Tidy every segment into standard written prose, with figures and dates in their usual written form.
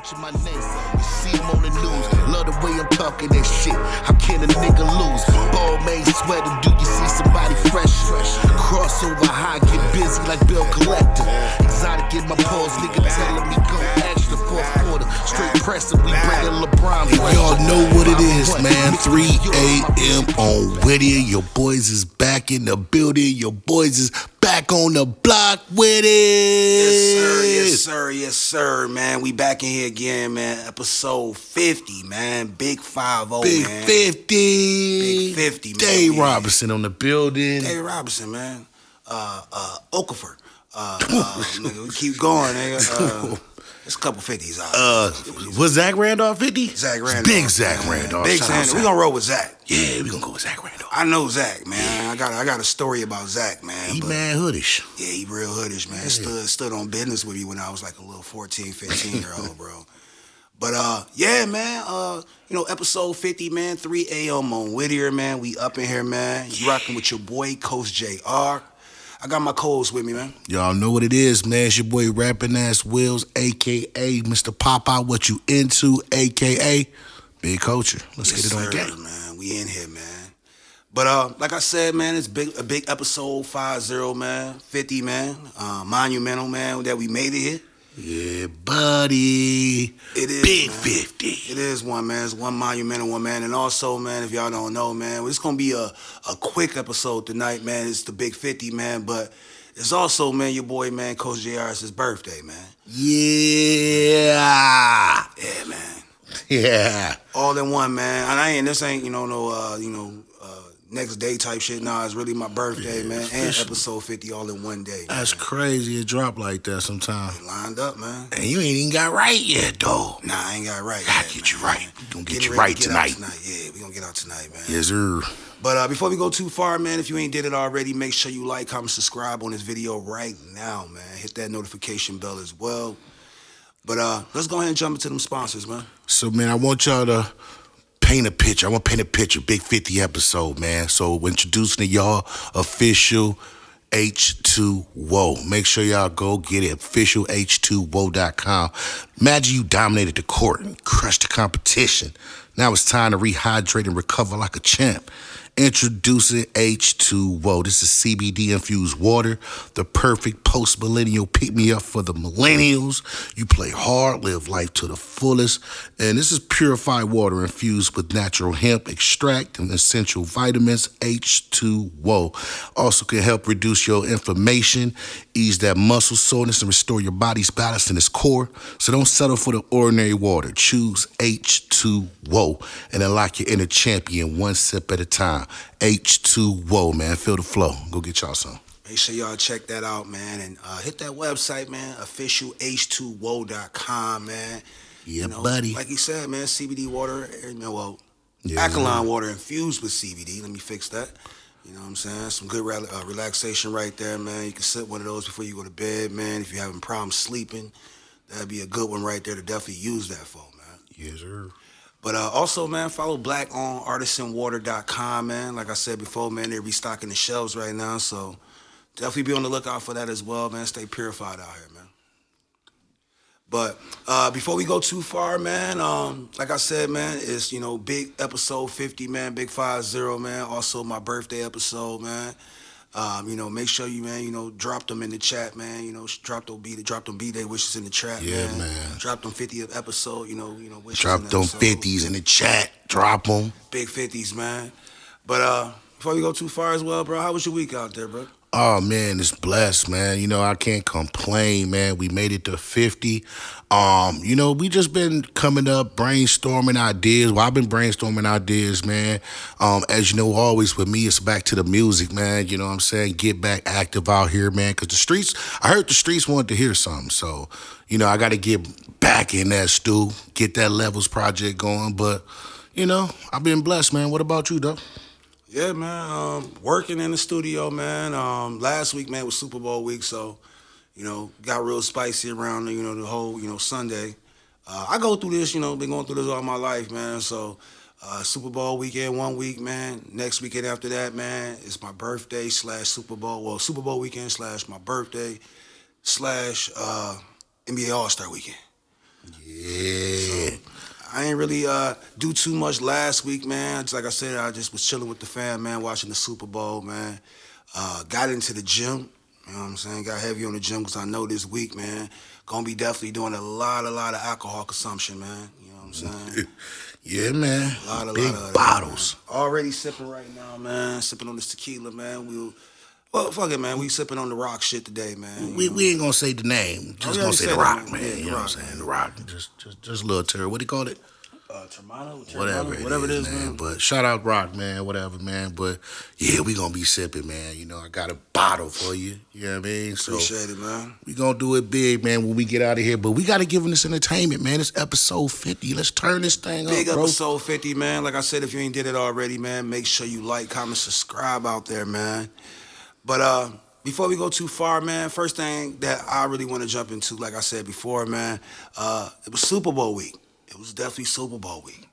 mention my name. You see him on the news. Love the way I'm talking that shit. How can a nigga lose? Ball made sweater. Do you see somebody fresh? Crossover high, get busy like bill collector. Exotic in my paws, nigga telling me go extra fourth quarter. Straight pressing, we bringing LeBron. Hey, y'all know what it is, man. 3 a.m. on Whittier. Your boys is back in the building. Your boys is back on the block with it. Yes, sir, man. We back in here again, man. Episode 50, man. Big 50, Big man. 50. Big 50, man. Dave Robinson on the building. Dave Robinson, man. Okafor. Nigga, we keep going, nigga. It's a couple 50s out. Was Zach Randolph 50? Zach Randolph. Big Zach Randolph. Big Zach. We gonna roll with Zach. Yeah, we gonna go with Zach Randolph. I know Zach, man. I got a story about Zach, man. He mad hoodish. Yeah, he real hoodish, man. Yeah. Stood on business with me when I was like a little 14, 15-year-old, bro. But yeah, man. Episode 50, man. 3 a.m. on Whittier, man. We up in here, man. You rocking with your boy Coachjaer. I got my co-host with me, man. Y'all know what it is, man. It's your boy rapping ass willz, a.k.a. Mr. Pop-Out, what you into, a.k.a. Big Coachjaer. Let's get it on the game. Man. We in here, man. But like I said, man, it's a big episode 50, man. 50, man. Monumental, man, that we made it here. Yeah, buddy. It is Big man. 50. It is one, man. It's one monumental one, man. And also, man, if y'all don't know, man, it's gonna be a quick episode tonight, man. It's the Big 50, man. But it's also, man, your boy, man, Coachjaer, it's his birthday, man. Yeah. Yeah, man. Yeah. All in one, man. And this ain't, next day type shit. Nah, it's really my birthday, man. And episode 50 all in one day. That's crazy. It drop like that sometimes. It lined up, man. And you ain't even got right yet, though. Nah, I ain't got right Gotta yet, get you man. right. We gonna get you right tonight. Yeah, we gonna get out tonight, man. Yes, sir. But before we go too far, man, if you ain't did it already, make sure you like, comment, subscribe on this video right now, man. Hit that notification bell as well. But let's go ahead and jump into them sponsors, man. So, man, I want y'all to paint a picture. I want to paint a picture. Big 50 episode, man. So, introducing to y'all official H2WO. Make sure y'all go get it. Official H2WO.com. Imagine you dominated the court and crushed the competition. Now it's time to rehydrate and recover like a champ. Introducing H2WO. This is CBD-infused water, the perfect post-millennial pick-me-up for the millennials. You play hard, live life to the fullest. And this is purified water infused with natural hemp extract and essential vitamins. H2WO. Also can help reduce your inflammation, ease that muscle soreness, and restore your body's balance in its core. So don't settle for the ordinary water. Choose H2WO and unlock your inner champion one sip at a time. H2WO, man. Feel the flow. Go get y'all some. Make sure y'all check that out, man. And hit that website, man. Officialh2wo.com, man. Yeah, buddy. Like you said, man, CBD water, alkaline water infused with CBD. Let me fix that. You know what I'm saying? Some good relaxation right there, man. You can sip one of those before you go to bed, man. If you're having problems sleeping, that'd be a good one right there to definitely use that for, man. Yes, sir. But also, man, follow blackonartisanwater.com, man. Like I said before, man, they're restocking the shelves right now. So definitely be on the lookout for that as well, man. Stay purified out here, man. But before we go too far, man, like I said, man, it's, big episode 50, man, big 50, man. Also my birthday episode, man. Make sure you, man, drop them in the chat, man. Drop them B-Day wishes in the chat, man. Drop them 50th episode, wishes. Drop them 50s in the chat. Drop them. Big 50s, man. But before we go too far as well, bro, how was your week out there, bro? Oh, man, it's blessed, man. I can't complain, man. We made it to 50. We just been coming up, brainstorming ideas. Well, I've been brainstorming ideas, man. As you know, always with me, it's back to the music, man. You know what I'm saying? Get back active out here, man. Because I heard the streets wanted to hear something. So, I got to get back in that stew, get that Levels project going. But, I've been blessed, man. What about you, though? Yeah, man, working in the studio, man. Last week, man, was Super Bowl week, so, got real spicy around, the whole, Sunday. I go through this, been going through this all my life, man, so Super Bowl weekend 1 week, man. Next weekend after that, man, it's my birthday / Super Bowl. Well, Super Bowl weekend / my birthday / NBA All-Star weekend. Yeah. So, I ain't really do too much last week, man. Just like I said, I just was chilling with the fam, man, watching the Super Bowl, man. Got into the gym, you know what I'm saying? Got heavy on the gym because I know this week, man, gonna be definitely doing a lot of alcohol consumption, man. You know what I'm saying? Yeah, man. A lot Big of bottles. That, man. Already sipping right now, man. Sipping on this tequila, man. Well, fuck it, man. We sipping on the rock shit today, man. We ain't gonna say the name. Just gonna say the rock, man. You know what I'm saying? The rock. Just a little turd. What do you call it? Whatever it is, man. But shout out Rock, man. Whatever, man. But yeah, we gonna be sipping, man. You know, I got a bottle for you. You know what I mean? So appreciate it, man. We gonna do it big, man, when we get out of here. But we gotta give them this entertainment, man. It's episode 50. Let's turn this thing Big up, bro. episode 50, man. Like I said, if you ain't did it already, man, make sure you like, comment, subscribe out there, man. But before we go too far, man, first thing that I really want to jump into, like I said before, man, it was Super Bowl week. It was definitely Super Bowl week.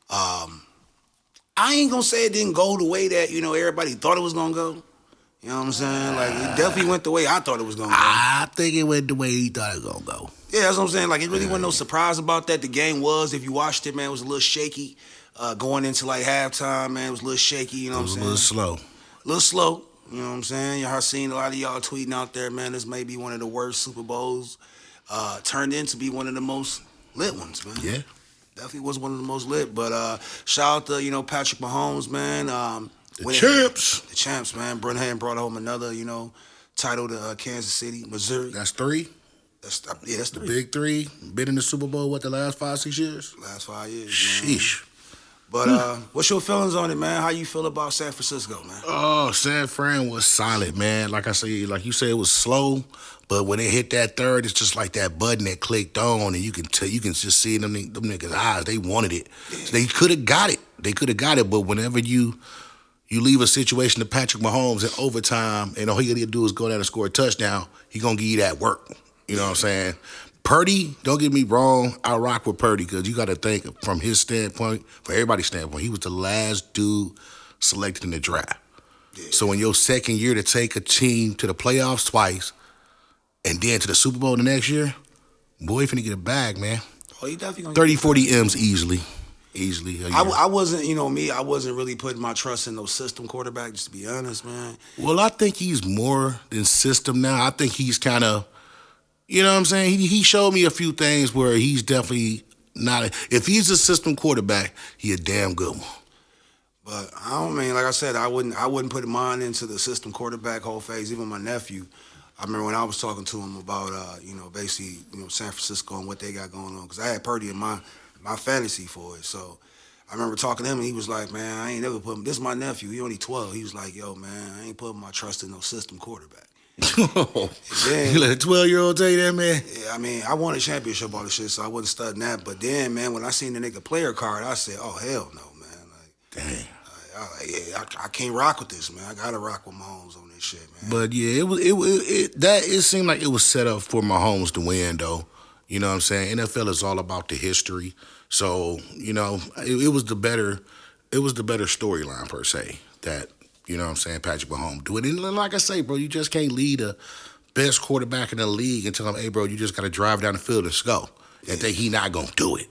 I ain't gonna say it didn't go the way that, everybody thought it was gonna go. You know what I'm saying? Like, it definitely went the way I thought it was gonna go. I think it went the way he thought it was gonna go. Yeah, that's what I'm saying. Like, it really wasn't no surprise about that. The game was, if you watched it, man, it was a little shaky. Going into, like, halftime, man, it was a little shaky, you know what I'm saying? It was a little slow. A little slow, you know what I'm saying? Y'all seen a lot of y'all tweeting out there, man, this may be one of the worst Super Bowls. Turned in to be one of the most lit ones, man. Yeah. Definitely was one of the most lit. But shout out to, Patrick Mahomes, man. The champs. The champs, man. Brenham brought home another, title to Kansas City, Missouri. That's 3? That's 3. The big 3. Been in the Super Bowl, the last 5-6 years? Last 5 years, Sheesh. Man. But what's your feelings on it, man? How you feel about San Francisco, man? Oh, San Fran was solid, man. Like you said, it was slow, but when it hit that third, it's just like that button that clicked on, and you can just see them niggas' eyes. They wanted it. Yeah. So they could have got it. But whenever you leave a situation to Patrick Mahomes in overtime, and all he gotta do is go down and score a touchdown, he gonna give you that work. You know what I'm saying? Purdy, don't get me wrong, I rock with Purdy because you got to think from his standpoint, from everybody's standpoint, he was the last dude selected in the draft. Yeah. So in your second year to take a team to the playoffs twice and then to the Super Bowl the next year, boy, you finna get a bag, man. Oh, he definitely gonna 30, 40 M's easily. I wasn't, I wasn't really putting my trust in no system quarterback, just to be honest, man. Well, I think he's more than system now. I think he's kind of, you know what I'm saying? He showed me a few things where he's definitely not. If he's a system quarterback, he a damn good one. But I don't mean, like I said, I wouldn't put mine into the system quarterback whole phase. Even my nephew, I remember when I was talking to him about, basically, San Francisco and what they got going on, because I had Purdy in my fantasy for it. So I remember talking to him, and he was like, man, I ain't never put him. This is my nephew. He only 12. He was like, yo, man, I ain't putting my trust in no system quarterback. Then, you let a 12-year-old tell you that, man? Yeah, I mean, I won a championship, all this shit, so I wasn't studying that. But then, man, when I seen the nigga player card, I said, oh, hell no, man. Like, damn. I can't rock with this, man. I gotta rock with Mahomes on this shit, man. But yeah, it seemed like it was set up for Mahomes to win, though. You know what I'm saying? NFL is all about the history. So, it was the better storyline per se that, you know what I'm saying, Patrick Mahomes do it. And like I say, bro, you just can't lead the best quarterback in the league and tell him, hey, bro, you just got to drive down the field and go. And think he not going to do it.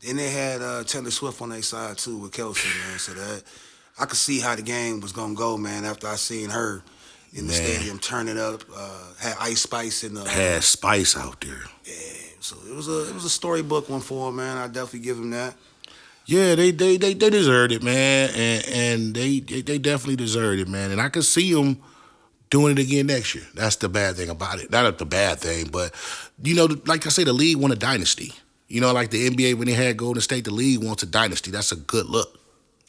Then they had Taylor Swift on their side, too, with Kelsey, man. So that I could see how the game was going to go, man, after I seen her in the stadium turn it up. Had Ice Spice in the... had Spice out there. Yeah, so it was a storybook one for him, man. I definitely give him that. Yeah, they deserved it, man, and they definitely deserved it, man. And I could see them doing it again next year. That's the bad thing about it. Not the bad thing, but, like I say, the league won a dynasty. Like the NBA when they had Golden State, the league wants a dynasty. That's a good look.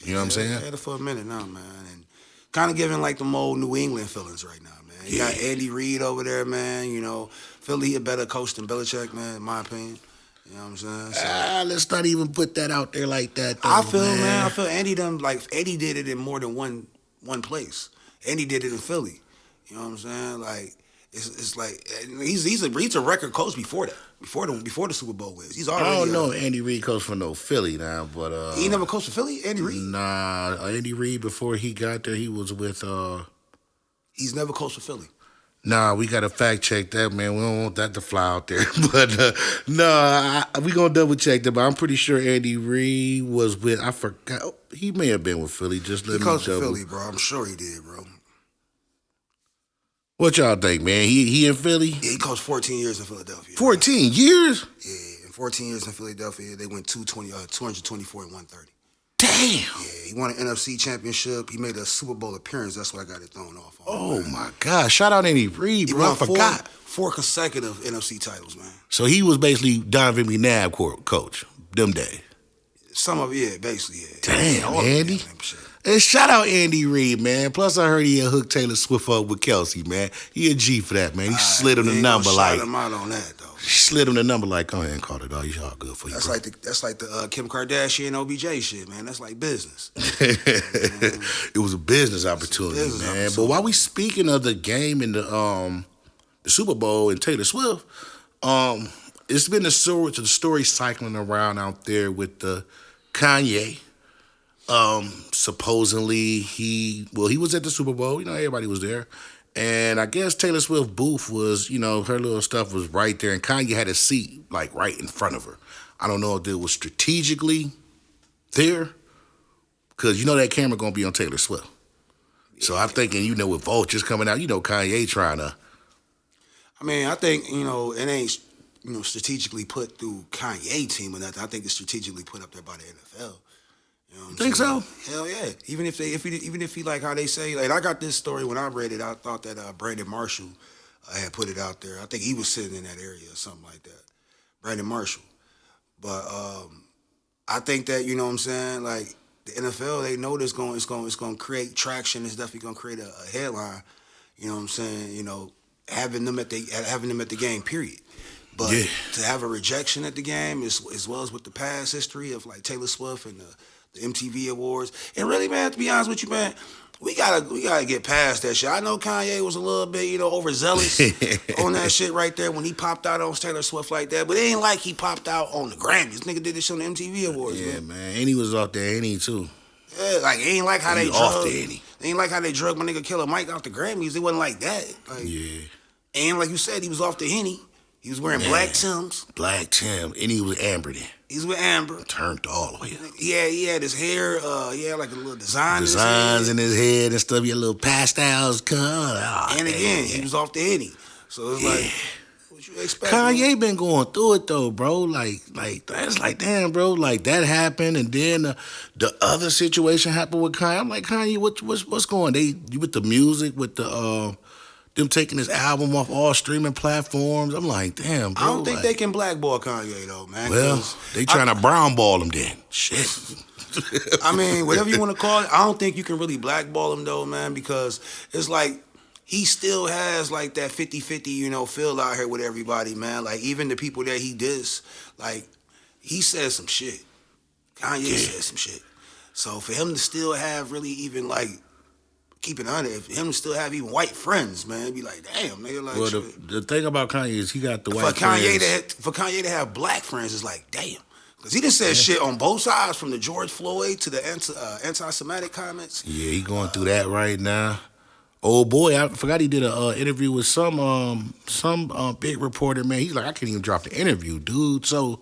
You know what I'm saying? Had it for a minute now, man. And kind of giving like the old New England feelings right now, man. You got Andy Reid over there, man. Philly a better coach than Belichick, man, in my opinion. You know what I'm saying? So, let's not even put that out there like that, though, I feel Andy Eddie did it in more than one place. Andy did it in Philly. You know what I'm saying? Like, it's like he's a record coach before that. Before the Super Bowl wins. He's already. I don't know Andy Reid coached for no Philly now, but he never coached for Philly, Andy Reid? Nah, Andy Reid before he got there, he was with He's never coached for Philly. Nah, we gotta fact check that, man. We don't want that to fly out there. But we gonna double check that. But I'm pretty sure Andy Reid was with. I forgot. He may have been with Philly. Just let He me coached for double. Philly, bro. I'm sure he did, bro. What y'all think, man? He in Philly? Yeah, he coached 14 years in Philadelphia. 14 years? Yeah, in 14 years in Philadelphia, they went 224 and 130. Damn. Yeah, he won an NFC championship. He made a Super Bowl appearance. That's why I got it thrown off. Oh, my God. Shout out Andy Reid, He bro. I won forgot. four consecutive NFC titles, man. So he was basically Donovan McNabb coach them days. Some of it, yeah, basically, yeah. Damn, All of it, Andy. yeah, shit. And shout out Andy Reid, man. Plus, I heard he had hooked Taylor Swift up with Kelsey, man. He a G for that, man. He slid him the number like. Shout him out on that, though. Slid him the number like, go ahead and call it all. Y'all good for you. That's bro. like the Kim Kardashian OBJ shit, man. That's like business. It was a business opportunity, man. But while we speaking of the game and the Super Bowl and Taylor Swift, it's been the story cycling around out there with the Kanye. Supposedly he was at the Super Bowl. You know, everybody was there. And I guess Taylor Swift's booth was, you know, her little stuff was right there. And Kanye had a seat, like, right in front of her. I don't know if it was strategically there. Because you know that camera going to be on Taylor Swift. So I'm thinking, you know, with vultures coming out, you know, Kanye trying to. I mean, I think, you know, it ain't, you know, strategically put through Kanye team or nothing. I think it's strategically put up there by the NFL. You know what I'm Think saying? so? Hell yeah. Even if he like how they say, like I got this story when I read it, I thought that Brandon Marshall had put it out there. I think he was sitting in that area or something like that. Brandon Marshall. But I think that, you know what I'm saying, like the NFL, they know this it's going to create traction. It's definitely going to create a headline. You know what I'm saying? You know, having them at the game, period. But to have a rejection at the game, as well as with the past history of like Taylor Swift and the MTV Awards, and really, man, to be honest with you, man, we gotta get past that shit. I know Kanye was a little bit, you know, overzealous on that shit right there when he popped out on Taylor Swift like that. But it ain't like he popped out on the Grammys. Nigga did this shit on the MTV Awards. Yeah, man. And he was off there, and he too. Yeah, like it ain't like how they off drug. there, ain't he? It ain't like how they drug my nigga Killer Mike out the Grammys. It wasn't like that. Like, Yeah. And like you said, he was off the Henny. He was wearing black Timbs. Black Tim, and he was Amber then. He's with Amber. Turned all the way up. Yeah, he had his hair, he had like a little Designs in his head and stuff. He had little pastels. And again, he was off the Henny. So it's like, what you expect? Kanye been going through it though, bro. Like that's like, damn, bro. Like that happened, and then the other situation happened with Kanye. I'm like, Kanye, what's going? You with the music, with the them taking his album off all streaming platforms. I'm like, damn, bro. I don't think they can blackball Kanye though, man. Well, they trying to brown ball him then. Shit. I mean, whatever you want to call it, I don't think you can really blackball him though, man, because it's like he still has like that 50-50, you know, feel out here with everybody, man. Like even the people that he diss, like he said some shit. Kanye said some shit. So for him to still have really even like, keep it honest, him to still have even white friends, man, be like, damn, nigga, like. Well, the thing about Kanye is he got the white friends. For Kanye to have black friends is like, damn. Because he done said shit on both sides, from the George Floyd to the anti-Semitic comments. Yeah, he going through that right now. Oh boy, I forgot he did an interview with some big reporter, man. He's like, I can't even drop the interview, dude. So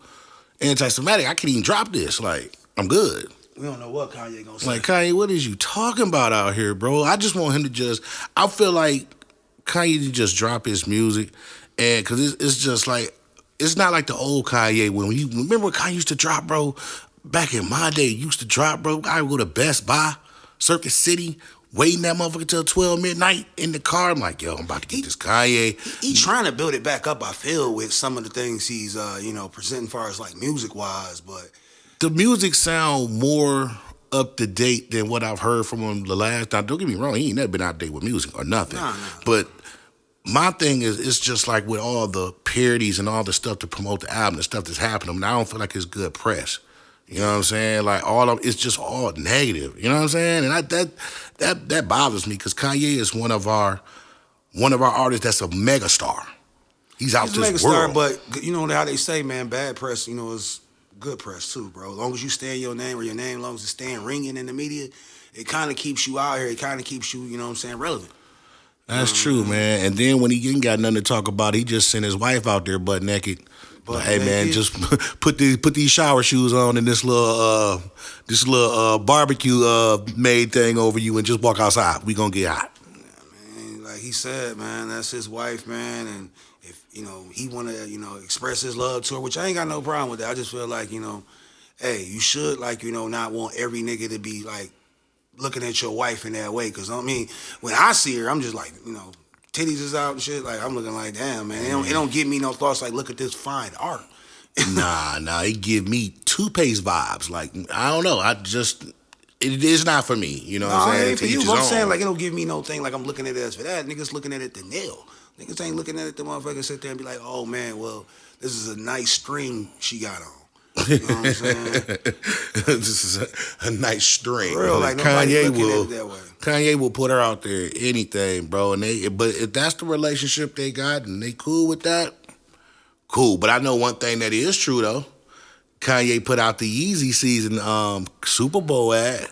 anti-Semitic, I can't even drop this. Like, I'm good. We don't know what Kanye gonna say. Like, Kanye, what is you talking about out here, bro? I just want him to I feel like Kanye to just drop his music, and because it's just like, it's not like the old Kanye when you remember when Kanye used to drop, bro. Back in my day, used to drop, bro. I would go to Best Buy, Circuit City, waiting that motherfucker till 12 midnight in the car. I'm like, yo, I'm about to get this Kanye. He trying to build it back up, I feel, with some of the things he's presenting, as far as like music wise, but. The music sound more up to date than what I've heard from him the last time. Don't get me wrong, he ain't never been out to date with music or nothing. No. But my thing is, it's just like with all the parodies and all the stuff to promote the album, the stuff that's happening, I don't feel like it's good press. You know what I'm saying? Like it's just all negative. You know what I'm saying? And that bothers me because Kanye is one of our artists that's a megastar. He's out this world. But you know how they say, man, bad press, you know, is good press too, bro. As long as you stay in your name, or your name, as long as it's staying ringing in the media, it kind of keeps you out here. It kind of keeps you, you know what I'm saying, relevant. That's true, man. And then when he ain't got nothing to talk about, he just sent his wife out there butt naked. Like, hey man, just put these shower shoes on and this little barbecue made thing over you and just walk outside. We gonna get hot. Yeah, man, like he said, man, that's his wife, man, and if he wanna express his love to her, which I ain't got no problem with that. I just feel like hey, you should not want every nigga to be like looking at your wife in that way, because I mean, when I see her, I'm just like titties is out and shit. Like I'm looking like, damn, man, it don't give me no thoughts like, look at this fine art. Nah, it give me toothpaste vibes. Like I don't know, it is not for me. You know what I'm saying? Ain't for you. I'm saying like it don't give me no thing like I'm looking at it as for that. Niggas looking at it the nail. Niggas ain't looking at it the motherfucker sit there and be like, oh man, well this is a nice string she got on. You know what I'm saying? This is a nice string. Real, like Kanye looking at it that way. Kanye will put her out there anything, bro. And but if that's the relationship they got and they cool with that, cool. But I know one thing that is true though. Kanye put out the Yeezy season Super Bowl ad.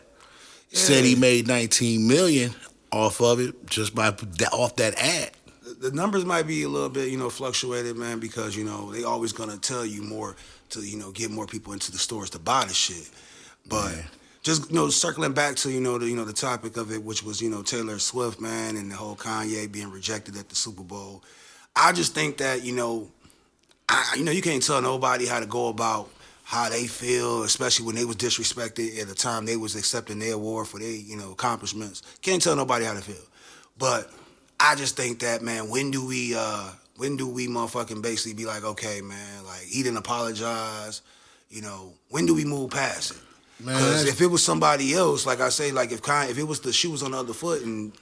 Yeah. Said he made $19 million off of it just off that ad. The numbers might be a little bit fluctuated, man, because they always gonna tell you more to get more people into the stores to buy the shit. But just circling back to the topic of it, which was Taylor Swift, man, and the whole Kanye being rejected at the Super Bowl. I just think that you can't tell nobody how to go about how they feel, especially when they was disrespected at the time they was accepting their award for their accomplishments. Can't tell nobody how to feel. But I just think that, man, when do we motherfucking basically be like, okay, man, like he didn't apologize, when do we move past it? Because if it was somebody else, like I say, like if it was the shoe was on the other foot and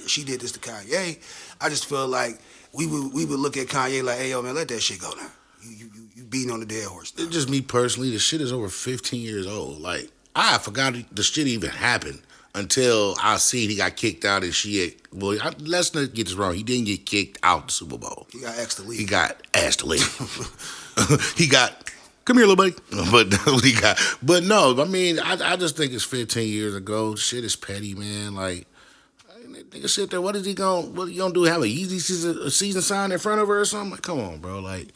she did this to Kanye, I just feel like we would look at Kanye like, hey yo man, let that shit go now. You beating on the dead horse now. It's just me personally, the shit is over 15 years old. Like I forgot the shit even happened until I seen he got kicked out and let's not get this wrong. He didn't get kicked out the Super Bowl. He got asked to leave. He got asked to leave. He got, come here, little buddy. But no, I mean, I just think it's 15 years ago. Shit is petty, man. Like, nigga sit there, what you gonna do? Have a Yeezy season sign in front of her or something? Like, come on, bro. Like,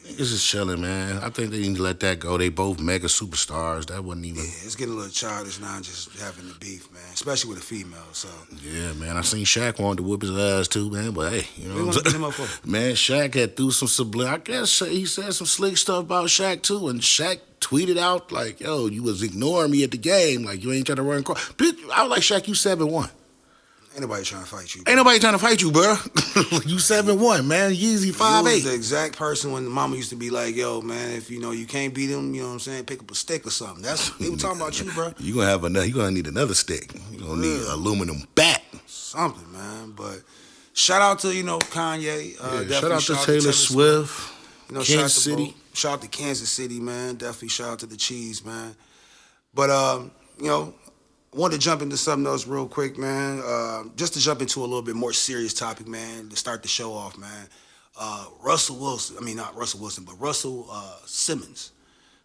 niggas is chilling, man. I think they need to let that go. They both mega superstars. That wasn't even... Yeah, it's getting a little childish now just having the beef, man. Especially with a female, so... Yeah, man. I seen Shaq wanted to whip his ass too, man. But hey, you know what I'm saying? Man, Shaq had threw some sublime... I guess he said some slick stuff about Shaq too. And Shaq tweeted out like, yo, you was ignoring me at the game. Like, you ain't trying to run across. I was like, Shaq, you 7-1. Ain't nobody trying to fight you. Ain't nobody trying to fight you, bro. You 7-1, man. Yeezy 5'8". You was the exact person when the mama used to be like, yo, man, if you can't beat him, you know what I'm saying, pick up a stick or something. They were talking about you, bro. You gonna need another stick. You gonna need aluminum bat. Something, man. But shout out to, Kanye. Shout out to Taylor Swift. Kansas City. Shout out to Kansas City, man. Definitely shout out to the cheese, man. But wanted to jump into something else real quick, man. Just to jump into a little bit more serious topic, man, to start the show off, man. Russell Simmons.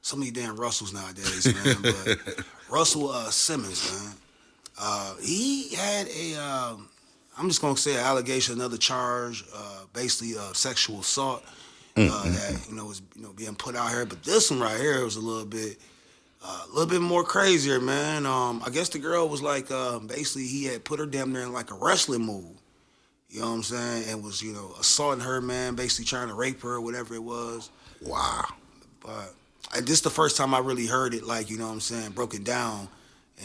So many damn Russells nowadays, man. But Russell Simmons, man. He had I'm just going to say an allegation, another charge, basically sexual assault that, was being put out here. But this one right here was a little bit more crazier, man. I guess the girl was like, basically he had put her damn near in like a wrestling move. You know what I'm saying? And was, assaulting her, man, basically trying to rape her or whatever it was. Wow. But this is the first time I really heard it, like, you know what I'm saying, broken down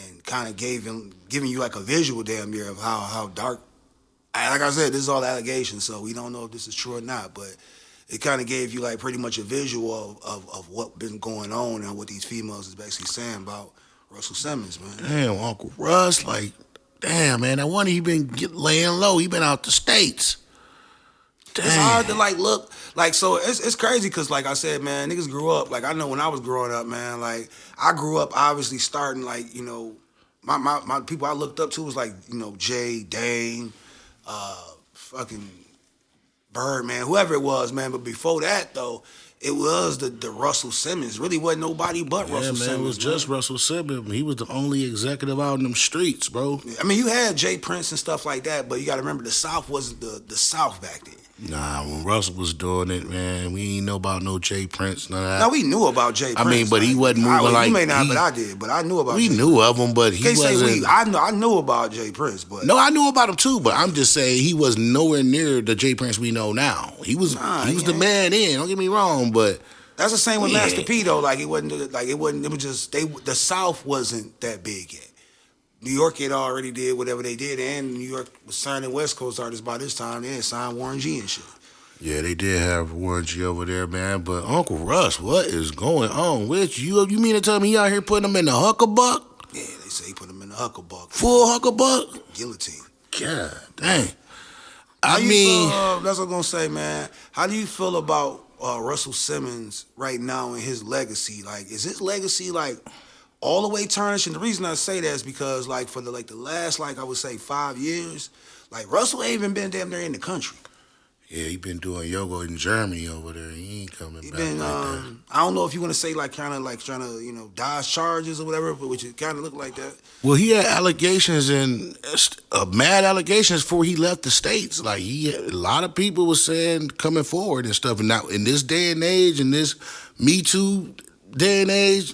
and kind of giving you like a visual damn near of how dark. Like I said, this is all allegations, so we don't know if this is true or not, but it kind of gave you like pretty much a visual of what been going on and what these females is basically saying about Russell Simmons, man. Damn, Uncle Russ, like, damn, man, I wonder he been laying low. He been out the States. Damn. It's hard to like look, like, so it's crazy because like I said, man, niggas grew up, like I know when I was growing up, man, like I grew up obviously starting like, my people I looked up to was like, Jay, Dane, fucking Bird, man, whoever it was, man. But before that, though, it was the Russell Simmons. Really wasn't nobody but Russell Simmons. It was just Russell Simmons. He was the only executive out in them streets, bro. I mean, you had Jay Prince and stuff like that, but you got to remember the South wasn't the South back then. Nah, when Russell was doing it, man, we ain't know about no Jay Prince, none of that. Now, we knew about Jay Prince. I mean, but he wasn't moving like... You may not, but I did. But I knew about We Jay knew Prince. of him, but he wasn't... I knew about Jay Prince, but... No, I knew about him too, but I'm just saying he was nowhere near the Jay Prince we know now. He was the man then, don't get me wrong, but... That's the same with Master P, though. Like, it was just... The South wasn't that big yet. New York had already did whatever they did, and New York was signing West Coast artists by this time. They had signed Warren G and shit. Yeah, they did have Warren G over there, man. But Uncle Russ, what is going on with you? You mean to tell me he out here putting them in the huckabuck? Yeah, they say he put them in the huckabuck. Full huckabuck? Guillotine. God dang. That's what I'm going to say, man. How do you feel about Russell Simmons right now and his legacy? Like, is his legacy, like, all the way tarnished? And the reason I say that is because, like, for the last, like, I would say 5 years, like, Russell ain't even been damn near in the country. Yeah, he been doing yoga in Germany over there. He ain't coming back like that. I don't know if you want to say like kind of like trying to dodge charges or whatever, but which it kind of looked like that. Well, he had allegations and mad allegations before he left the States. Like a lot of people were saying coming forward and stuff. And now in this day and age, in this Me Too day and age,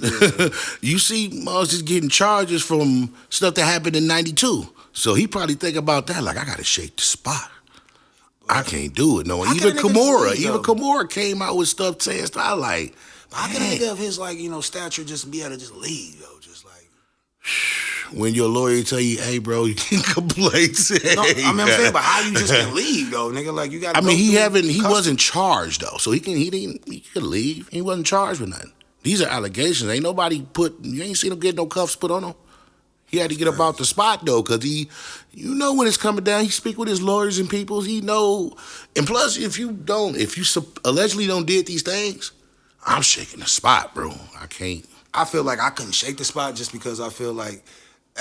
you see Mars just getting charges from stuff that happened in '92. So he probably think about that. Like I got to shake the spot. I can't do it. No, even Kimura came out with stuff saying stuff like, how can a nigga of his stature just be able to just leave though? Just like when your lawyer tell you, hey bro, you can complain. No, I mean I'm saying, but how you just can leave though, nigga? Like you got. I mean he wasn't charged though, so he could leave. He wasn't charged with nothing. These are allegations. Ain't nobody you ain't seen him get no cuffs put on him. He had to get up out the spot though, cause when it's coming down, he speak with his lawyers and people. He know, and plus, if you allegedly don't did these things, I'm shaking the spot, bro. I can't. I feel like I couldn't shake the spot just because I feel like,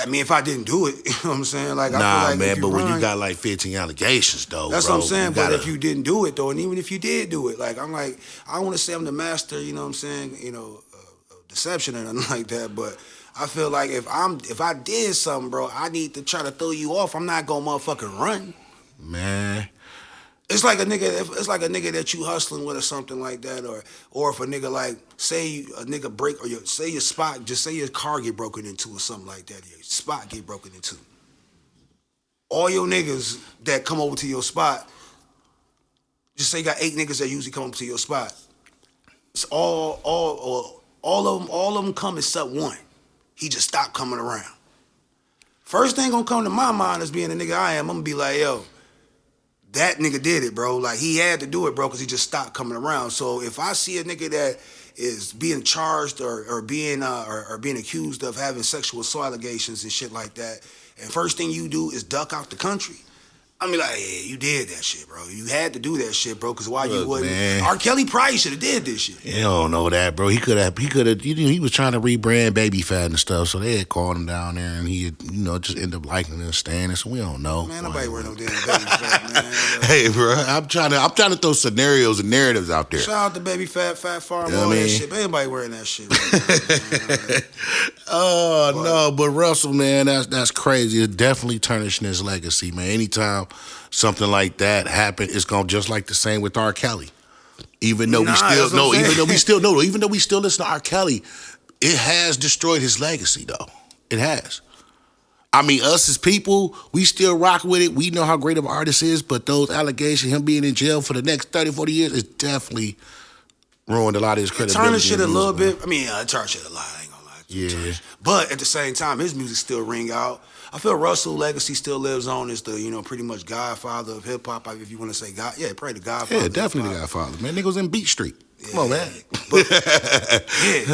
I mean, if I didn't do it, you know what I'm saying? Like, I feel like man, but when you got like 15 allegations though, that's what I'm saying. But if you didn't do it though, and even if you did do it, like I'm like, I don't want to say I'm the master, you know what I'm saying? Deception or nothing like that, but. I feel like if I did something, bro, I need to try to throw you off. I'm not gonna motherfucking run. Man. It's like a nigga that you hustling with or something like that, or if a nigga like say a nigga break or say your car get broken into or something like that, your spot get broken into. All your niggas that come over to your spot, just say you got 8 niggas that usually come over to your spot. It's all of them come except one. He just stopped coming around. First thing gonna come to my mind as being the nigga I am, I'm gonna be like, yo, that nigga did it, bro. Like, he had to do it, bro, because he just stopped coming around. So if I see a nigga that is being charged or being accused of having sexual assault allegations and shit like that, and first thing you do is duck out the country, I mean, like, yeah, you did that shit, bro. You had to do that shit, bro, because you wouldn't? Man. R. Kelly probably should have did this shit. You don't know that, bro. He could have, he was trying to rebrand Baby Fat and stuff, so they had called him down there, and he had, just ended up liking it and staying there, so we don't know. Man, nobody wear no damn Baby Fat, man. Hey, bro, I'm trying to throw scenarios and narratives out there. Shout out to Baby Fat Farm, all that shit, but anybody wearing that shit, no, but Russell, man, that's crazy. It's definitely tarnishing his legacy, man. Anytime something like that happened, it's gonna just like the same with R. Kelly. Even though we still listen to R. Kelly, it has destroyed his legacy though. It has. I mean, us as people, we still rock with it. We know how great of an artist is, but those allegations, him being in jail for the next 30, 40 years, it definitely ruined a lot of his credibility. Tarnished shit a little bit. I mean, it tarnished shit a lot, I ain't gonna lie. Yeah. But at the same time, his music still ring out. I feel Russell's legacy still lives on as the, pretty much godfather of hip-hop, if you want to say God. Yeah, probably the godfather. Yeah, definitely the godfather, man. Nigga was in Beat Street. Yeah, come on, man. But, that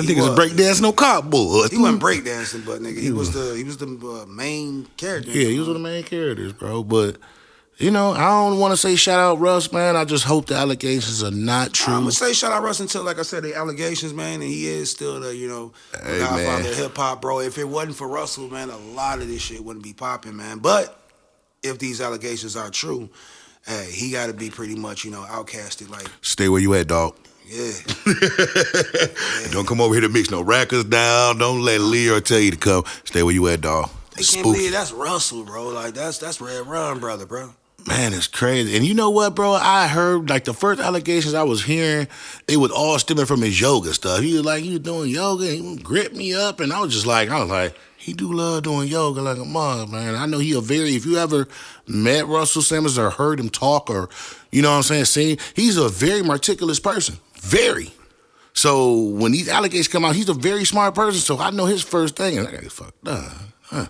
nigga was breakdancing on cardboard. He wasn't breakdancing, but nigga, he was the main character. Yeah, he was one of the main characters, bro. But I don't want to say shout out Russ, man. I just hope the allegations are not true. I'm gonna say shout out Russ until, like I said, the allegations, man, and he is still the godfather of hip hop, bro. If it wasn't for Russell, man, a lot of this shit wouldn't be popping, man. But if these allegations are true, hey, he got to be pretty much outcasted. Like, stay where you at, dog. Yeah. Don't come over here to mix no records down. Don't let Leo tell you to come. Stay where you at, dog. They can't believe that's Russell, bro. Like, that's Red Rum, brother, bro. Man, it's crazy. And you know what, bro? I heard, like, the first allegations I was hearing, it was all stemming from his yoga stuff. He was like, he was doing yoga, and he gripped me up, and I was like, he do love doing yoga like a mom, man. I know if you ever met Russell Simmons or heard him talk or, you know what I'm saying, he's a very meticulous person. Very. So when these allegations come out, he's a very smart person, so I know his first thing, and I got fucked up. Huh.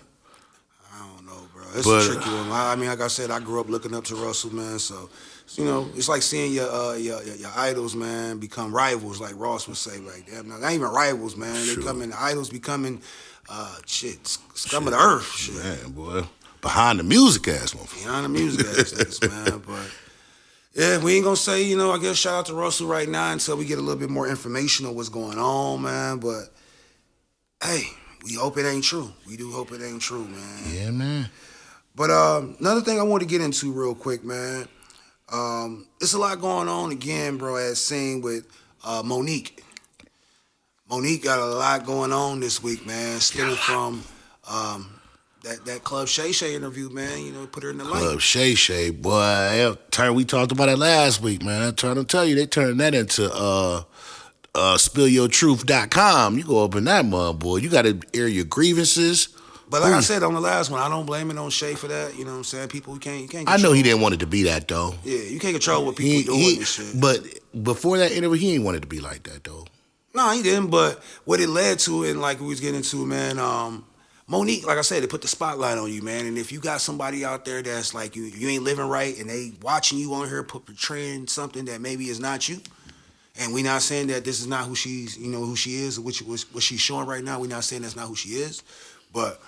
It's a tricky one. I mean, like I said, I grew up looking up to Russell, man. So, you know, it's like seeing your idols, man, become rivals, like Ross would say. Like, damn, not even rivals, man. Sure. The idols becoming, scum of the earth. Shit. Man, boy, behind the music ass one. Behind the music ass niggas, man. But yeah, we ain't gonna say, you know, I guess shout out to Russell right now until we get a little bit more information on what's going on, man. But hey, we hope it ain't true. We do hope it ain't true, man. Yeah, man. But another thing I want to get into real quick, man. It's a lot going on again, bro, as seen with Monique. Monique got a lot going on this week, man. Stemming from that Club Shay Shay interview, man. You know, put her in the light. Club Shay Shay, boy. We talked about it last week, man. I'm trying to tell you, they turned that into spillyourtruth.com. You go up in that mud, boy. You got to air your grievances. But like I said on the last one, I don't blame it on Shay for that. You know what I'm saying? People, you can't control. I know he didn't want it to be that, though. Yeah, you can't control what people doing and shit. But before that interview, he ain't want it to be like that, though. No, he didn't. But what it led to, and like we was getting into, man, Monique, like I said, they put the spotlight on you, man. And if you got somebody out there that's like you ain't living right, and they watching you on here portraying something that maybe is not you, and we not saying that this is not who she's, you know, who she is, or what she's showing right now. We not saying that's not who she is, but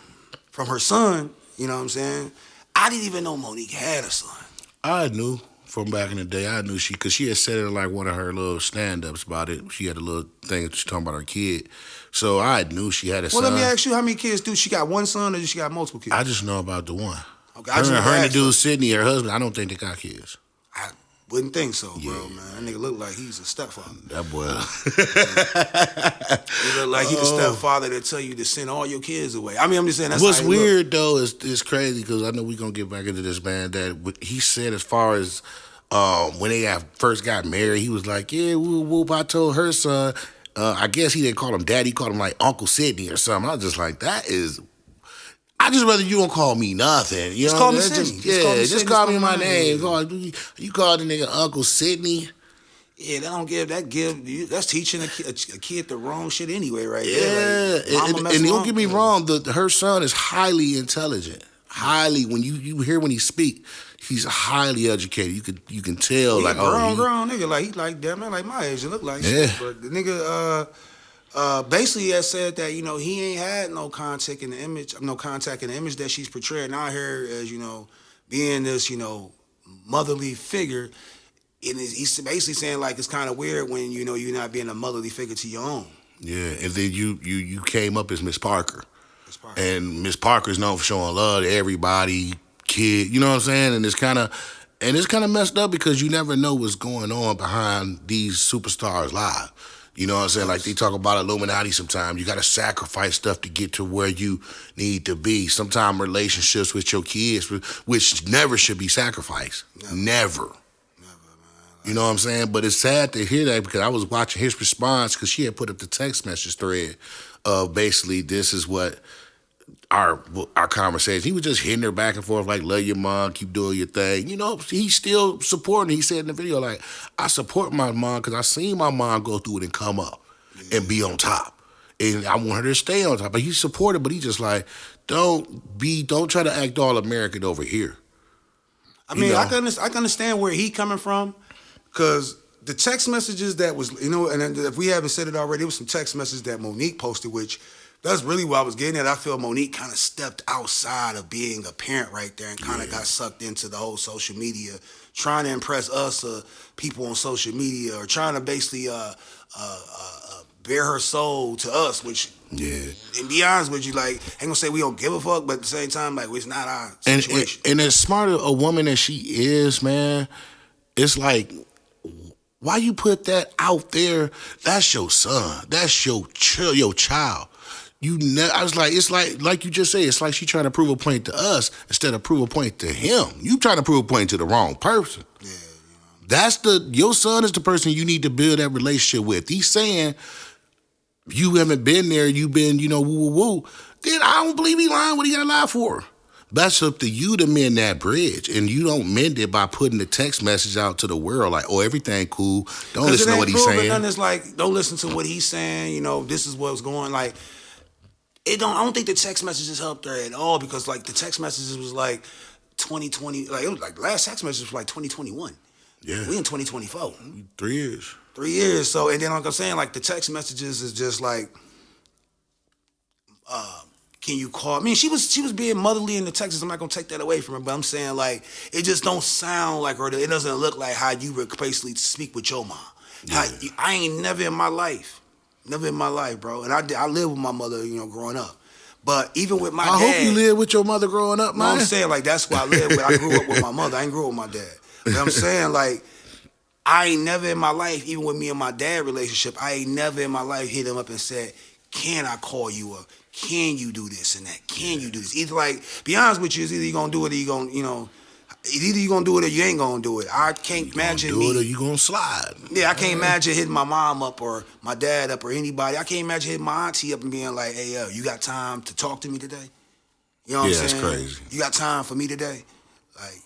from her son, you know what I'm saying? I didn't even know Monique had a son. I knew from back in the day. I knew because she had said it in like one of her little stand-ups about it. She had a little thing that she talking about her kid. So I knew she had a son. Well, let me ask you, how many kids do she got? One son or does she got multiple kids? I just know about the one. Okay, her and the dude, Sydney, her husband, I don't think they got kids. I wouldn't think so, bro, man. That nigga look like he's a stepfather. That boy. He look like he's the stepfather that tell you to send all your kids away. I mean, I'm just saying that's what's how weird, though, is crazy, because I know we're going to get back into this, man, that he said as far as when they first got married, he was like, yeah, whoop, I told her son, I guess he didn't call him daddy, he called him like Uncle Sidney or something. I was just like, I just rather you don't call me nothing. You just know? Call me Sidney. Just call me my name. You call the nigga Uncle Sidney. Yeah, that's teaching a kid the wrong shit anyway, right? Yeah, there. And don't get me wrong, her son is highly intelligent. Highly, when you hear when he speak, he's highly educated. You can tell, like, grown nigga, like he like damn man, like my age. It look like yeah. shit. But the nigga basically has said that, you know, he ain't had no contact in the image that she's portraying out here as, you know, being this, you know, motherly figure. And he's basically saying, like, it's kind of weird when, you know, you're not being a motherly figure to your own. Yeah, and then you came up as Miss Parker. And Miss Parker's known for showing love to everybody, kid, you know what I'm saying? And it's kind of messed up because you never know what's going on behind these superstars live. You know what I'm saying? Like, they talk about Illuminati sometimes. You got to sacrifice stuff to get to where you need to be. Sometimes relationships with your kids, which never should be sacrificed. Never. Man. You know what I'm saying? But it's sad to hear that, because I was watching his response, because she had put up the text message thread of basically, this is what our conversation. He was just hitting her back and forth like, love your mom, keep doing your thing. You know, he's still supporting. He said in the video, like, I support my mom because I seen my mom go through it and come up and be on top. And I want her to stay on top. But he's supportive, but he just like, don't try to act all American over here. I mean, I can understand where he coming from, because the text messages that was, you know, and if we haven't said it already, it was some text messages that Monique posted, which that's really what I was getting at. I feel Monique kind of stepped outside of being a parent right there and kind of got sucked into the whole social media, trying to impress us people on social media, or trying to basically bare her soul to us, which, and be honest with you, like, ain't gonna say we don't give a fuck, but at the same time, like, it's not our situation. And as smart a woman as she is, man, it's like, Why you put that out there? That's your son. That's your child. I was like, it's like you just said, it's like she trying to prove a point to us instead of prove a point to him. You trying to prove a point to the wrong person. Yeah. Your son is the person you need to build that relationship with. He's saying you haven't been there, you've been, woo, then I don't believe he lying. What he got to lie for? That's up to you to mend that bridge, and you don't mend it by putting the text message out to the world like, oh, everything cool. Don't listen to what he's saying. Nothing is like, don't listen to what he's saying. This is what's going. Like, I don't think the text messages helped her at all because like the text messages was like 2020. Like it was like the last text message was like 2021. Yeah, we in 2024. 3 years. 3 years. So and then like I'm saying, like the text messages is just like. Can you call? I mean, she was being motherly in the Texas. I'm not gonna take that away from her, but I'm saying like it just don't sound like her. It doesn't look like how you would basically speak with your mom. Yeah. I ain't never in my life, bro. And I lived with my mother, growing up. But even with my dad, I hope you lived with your mother growing up, man. I'm saying like that's why I lived with. I grew up with my mother. I ain't grew up with my dad. But I'm saying like I ain't never in my life, even with me and my dad relationship, I ain't never in my life hit him up and said, "Can I call you up? Can you do this and that? Can you do this?" Either like, be honest with you, it's either you gonna do it or you gonna, either you gonna do it or you ain't gonna do it. I can't imagine do it or you gonna slide. Yeah, I can't imagine hitting my mom up or my dad up or anybody. I can't imagine hitting my auntie up and being like, "Hey, yo, you got time to talk to me today?" You know what I'm saying? Yeah, that's crazy. You got time for me today? Like,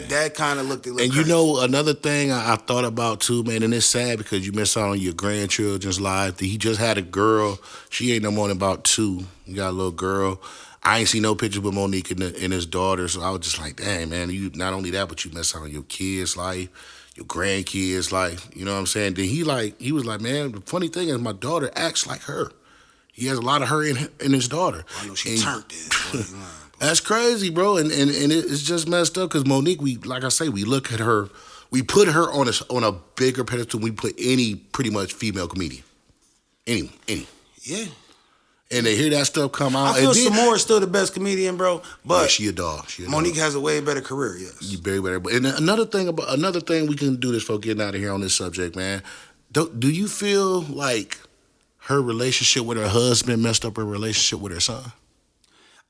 that kind of looked a little And crazy. Another thing I thought about too, man, and it's sad because you miss out on your grandchildren's life. He just had a girl. She ain't no more than about 2. You got a little girl. I ain't seen no pictures with Monique and his daughter, so I was just like, dang, man, you not only that, but you miss out on your kids' life, your grandkids' life. You know what I'm saying? Then he was like, man, the funny thing is my daughter acts like her. He has a lot of her in his daughter. I know she turned this. That's crazy, bro, and it's just messed up because Monique, like I say, we look at her, we put her on a bigger pedestal than we put any pretty much female comedian, any. Yeah. And they hear that stuff come out. I feel Samora is still the best comedian, bro, but yeah, she a dog. Monique has a way better career. Yes, you very better. And another thing we can do this for getting out of here on this subject, man. Do you feel like her relationship with her husband messed up her relationship with her son?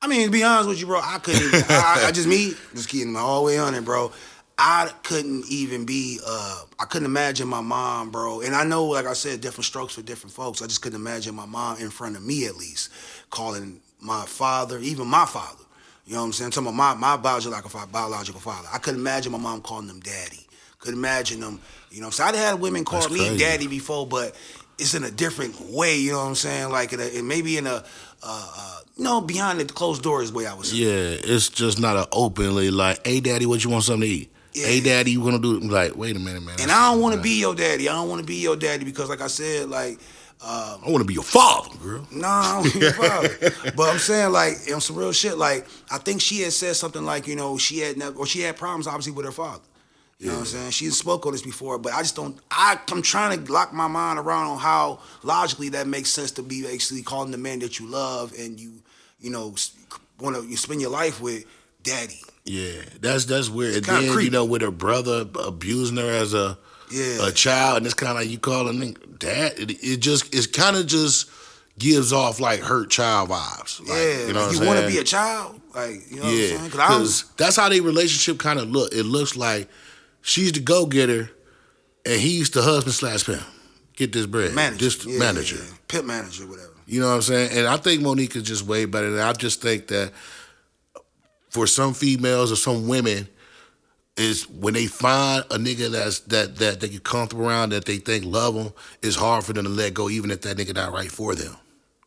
I mean, to be honest with you, bro, I couldn't even, just kidding all the way on it, bro. I couldn't even be, I couldn't imagine my mom, bro. And I know, like I said, different strokes for different folks. I just couldn't imagine my mom in front of me, at least, calling my father, even my father. You know what I'm saying? I'm talking about my biological father. I couldn't imagine my mom calling him daddy. Couldn't imagine them, So I'd had women call me daddy before, but it's in a different way, you know what I'm saying? Like, maybe in a, behind the closed doors way I was saying. Yeah, it's just not an openly like, hey, daddy, what you want something to eat? Yeah. Hey, daddy, you want to do? Like, wait a minute, man. And I don't want to be your daddy. I don't want to be your daddy because, like I said, like... I want to be your father, girl. Nah, I don't want to be your father. But I'm saying, like, some real shit. Like, I think she had said something like, she had problems, obviously, with her father. You know what I'm saying? She spoke on this before, but I just don't... I'm trying to lock my mind around on how logically that makes sense to be actually calling the man that you love and you want to spend your life with daddy. Yeah, that's weird. And then, creepy. With her brother abusing her as a child, and it's kind of like you calling him dad. It kind of just gives off like hurt child vibes. Like, you know what I'm saying? You want to be a child, like what I'm saying? Because that's how their relationship kind of look. It looks like she's the go getter, and he's the husband / pimp. Get this bread, manager, pimp manager, whatever. You know what I'm saying? And I think Monique is just way better than that. I just think that for some females or some women, is when they find a nigga that they get comfortable around, that they think love them, it's hard for them to let go, even if that nigga not right for them.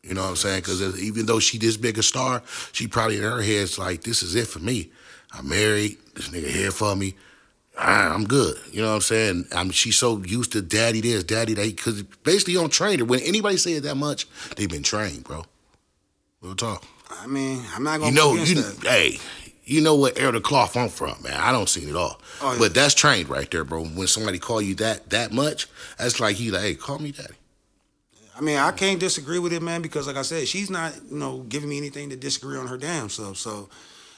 You know what I'm saying? Because even though she this big a star, she probably in her head's like, this is it for me. I'm married. This nigga here for me. I'm good. You know what I'm saying? She's so used to daddy this, daddy that, because basically you don't train her. When anybody say it that much, they've been trained, bro. Real talk. I mean, I'm not going to go against that. Hey, you know what era the cloth I'm from, man. I don't see it all. Oh, yeah. But that's trained right there, bro. When somebody call you that much, that's like he like, hey, call me daddy. I mean, I can't disagree with it, man, because like I said, she's not, giving me anything to disagree on her damn self. So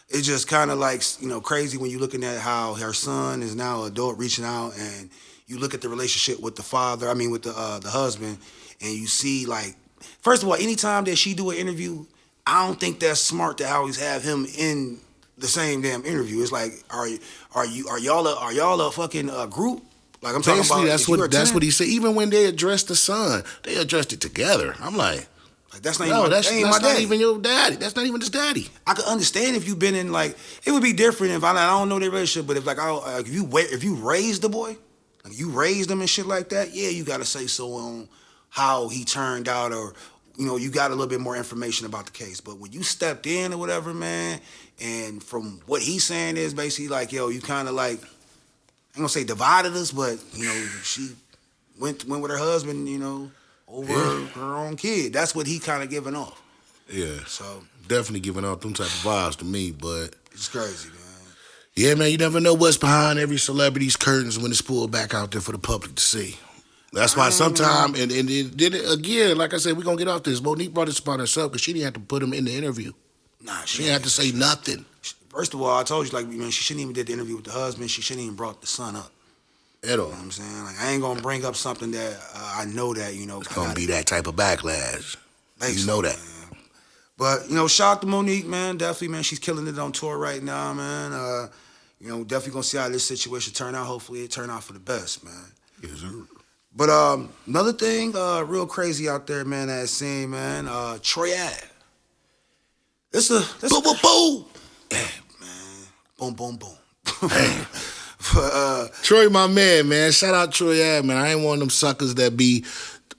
it's just kind of like, crazy when you're looking at how her son is now an adult reaching out and, you look at the relationship with the father, I mean with the husband, and you see like, first of all, anytime that she do an interview, I don't think that's smart to always have him in the same damn interview. It's like, are y'all a fucking group? Like I'm talking Basically, about. that's what he said. Even when they addressed the son, they addressed it together. I'm like, that's not no, even that's my not daddy. even your daddy. That's not even his daddy. I could understand if you've been in like, it would be different if I don't know their relationship, but if like if you raised the boy, like you raised him and shit like that, yeah, you gotta say so on how he turned out, or you got a little bit more information about the case. But when you stepped in or whatever, man, and from what he's saying is basically like, yo, you kind of like, I ain't gonna say divided us, but she went with her husband, over her own kid. That's what he kind of giving off. Yeah. So definitely giving off them type of vibes to me, but it's crazy, man. Yeah, man, you never know what's behind every celebrity's curtains when it's pulled back out there for the public to see. That's why sometimes, and then again, like I said, we're going to get off this. Monique brought this upon herself because she didn't have to put him in the interview. Nah, she didn't have to say nothing. First of all, I told you, like, man, she shouldn't even did the interview with the husband. She shouldn't even brought the son up. At all. You know what I'm saying? Like, I ain't going to bring up something that I know that, it's going to be that type of backlash. Basically, you know that. Man. But, shout out to Monique, man. Definitely, man, she's killing it on tour right now, man. Definitely going to see how this situation turn out. Hopefully it turn out for the best, man. Yes, sir. But another thing real crazy out there, man, that I seen, man, Troy Ave. Boom, boom, boom. Yeah, man. Boom, boom, boom. But, Troy, my man. Shout out Troy Ave, man. I ain't one of them suckers that be,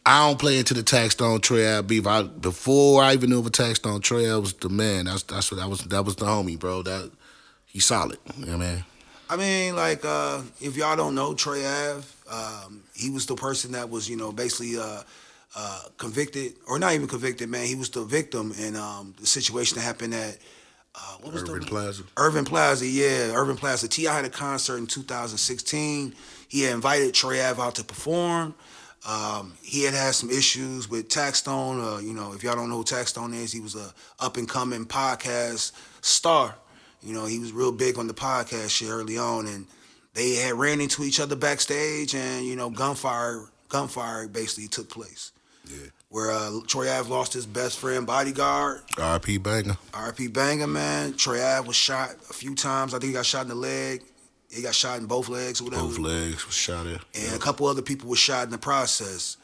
I don't play into the TAXSTONE Troy Ave beef. Before I even knew of a TAXSTONE, Troy Ave was the man. That was the homie, bro. He's solid. You know what I mean? I mean, like, if y'all don't know Troy Ave, he was the person that was, basically convicted, or not even convicted, man. He was the victim in the situation that happened at Urban Plaza. Urban Plaza, yeah, Urban Plaza. T.I. had a concert in 2016. He had invited Troy Ave out to perform. He had some issues with TAXSTONE. If y'all don't know who TAXSTONE is, he was a up-and-coming podcast star. He was real big on the podcast shit early on, and they had ran into each other backstage, and gunfire basically took place. Yeah. Where Troy Ave lost his best friend bodyguard. R.I.P. Banga. R.I.P. Banga, man. Troy Ave was shot a few times. I think he got shot in the leg. He got shot in both legs or whatever. Both legs was shot at. And a couple other people were shot in the process.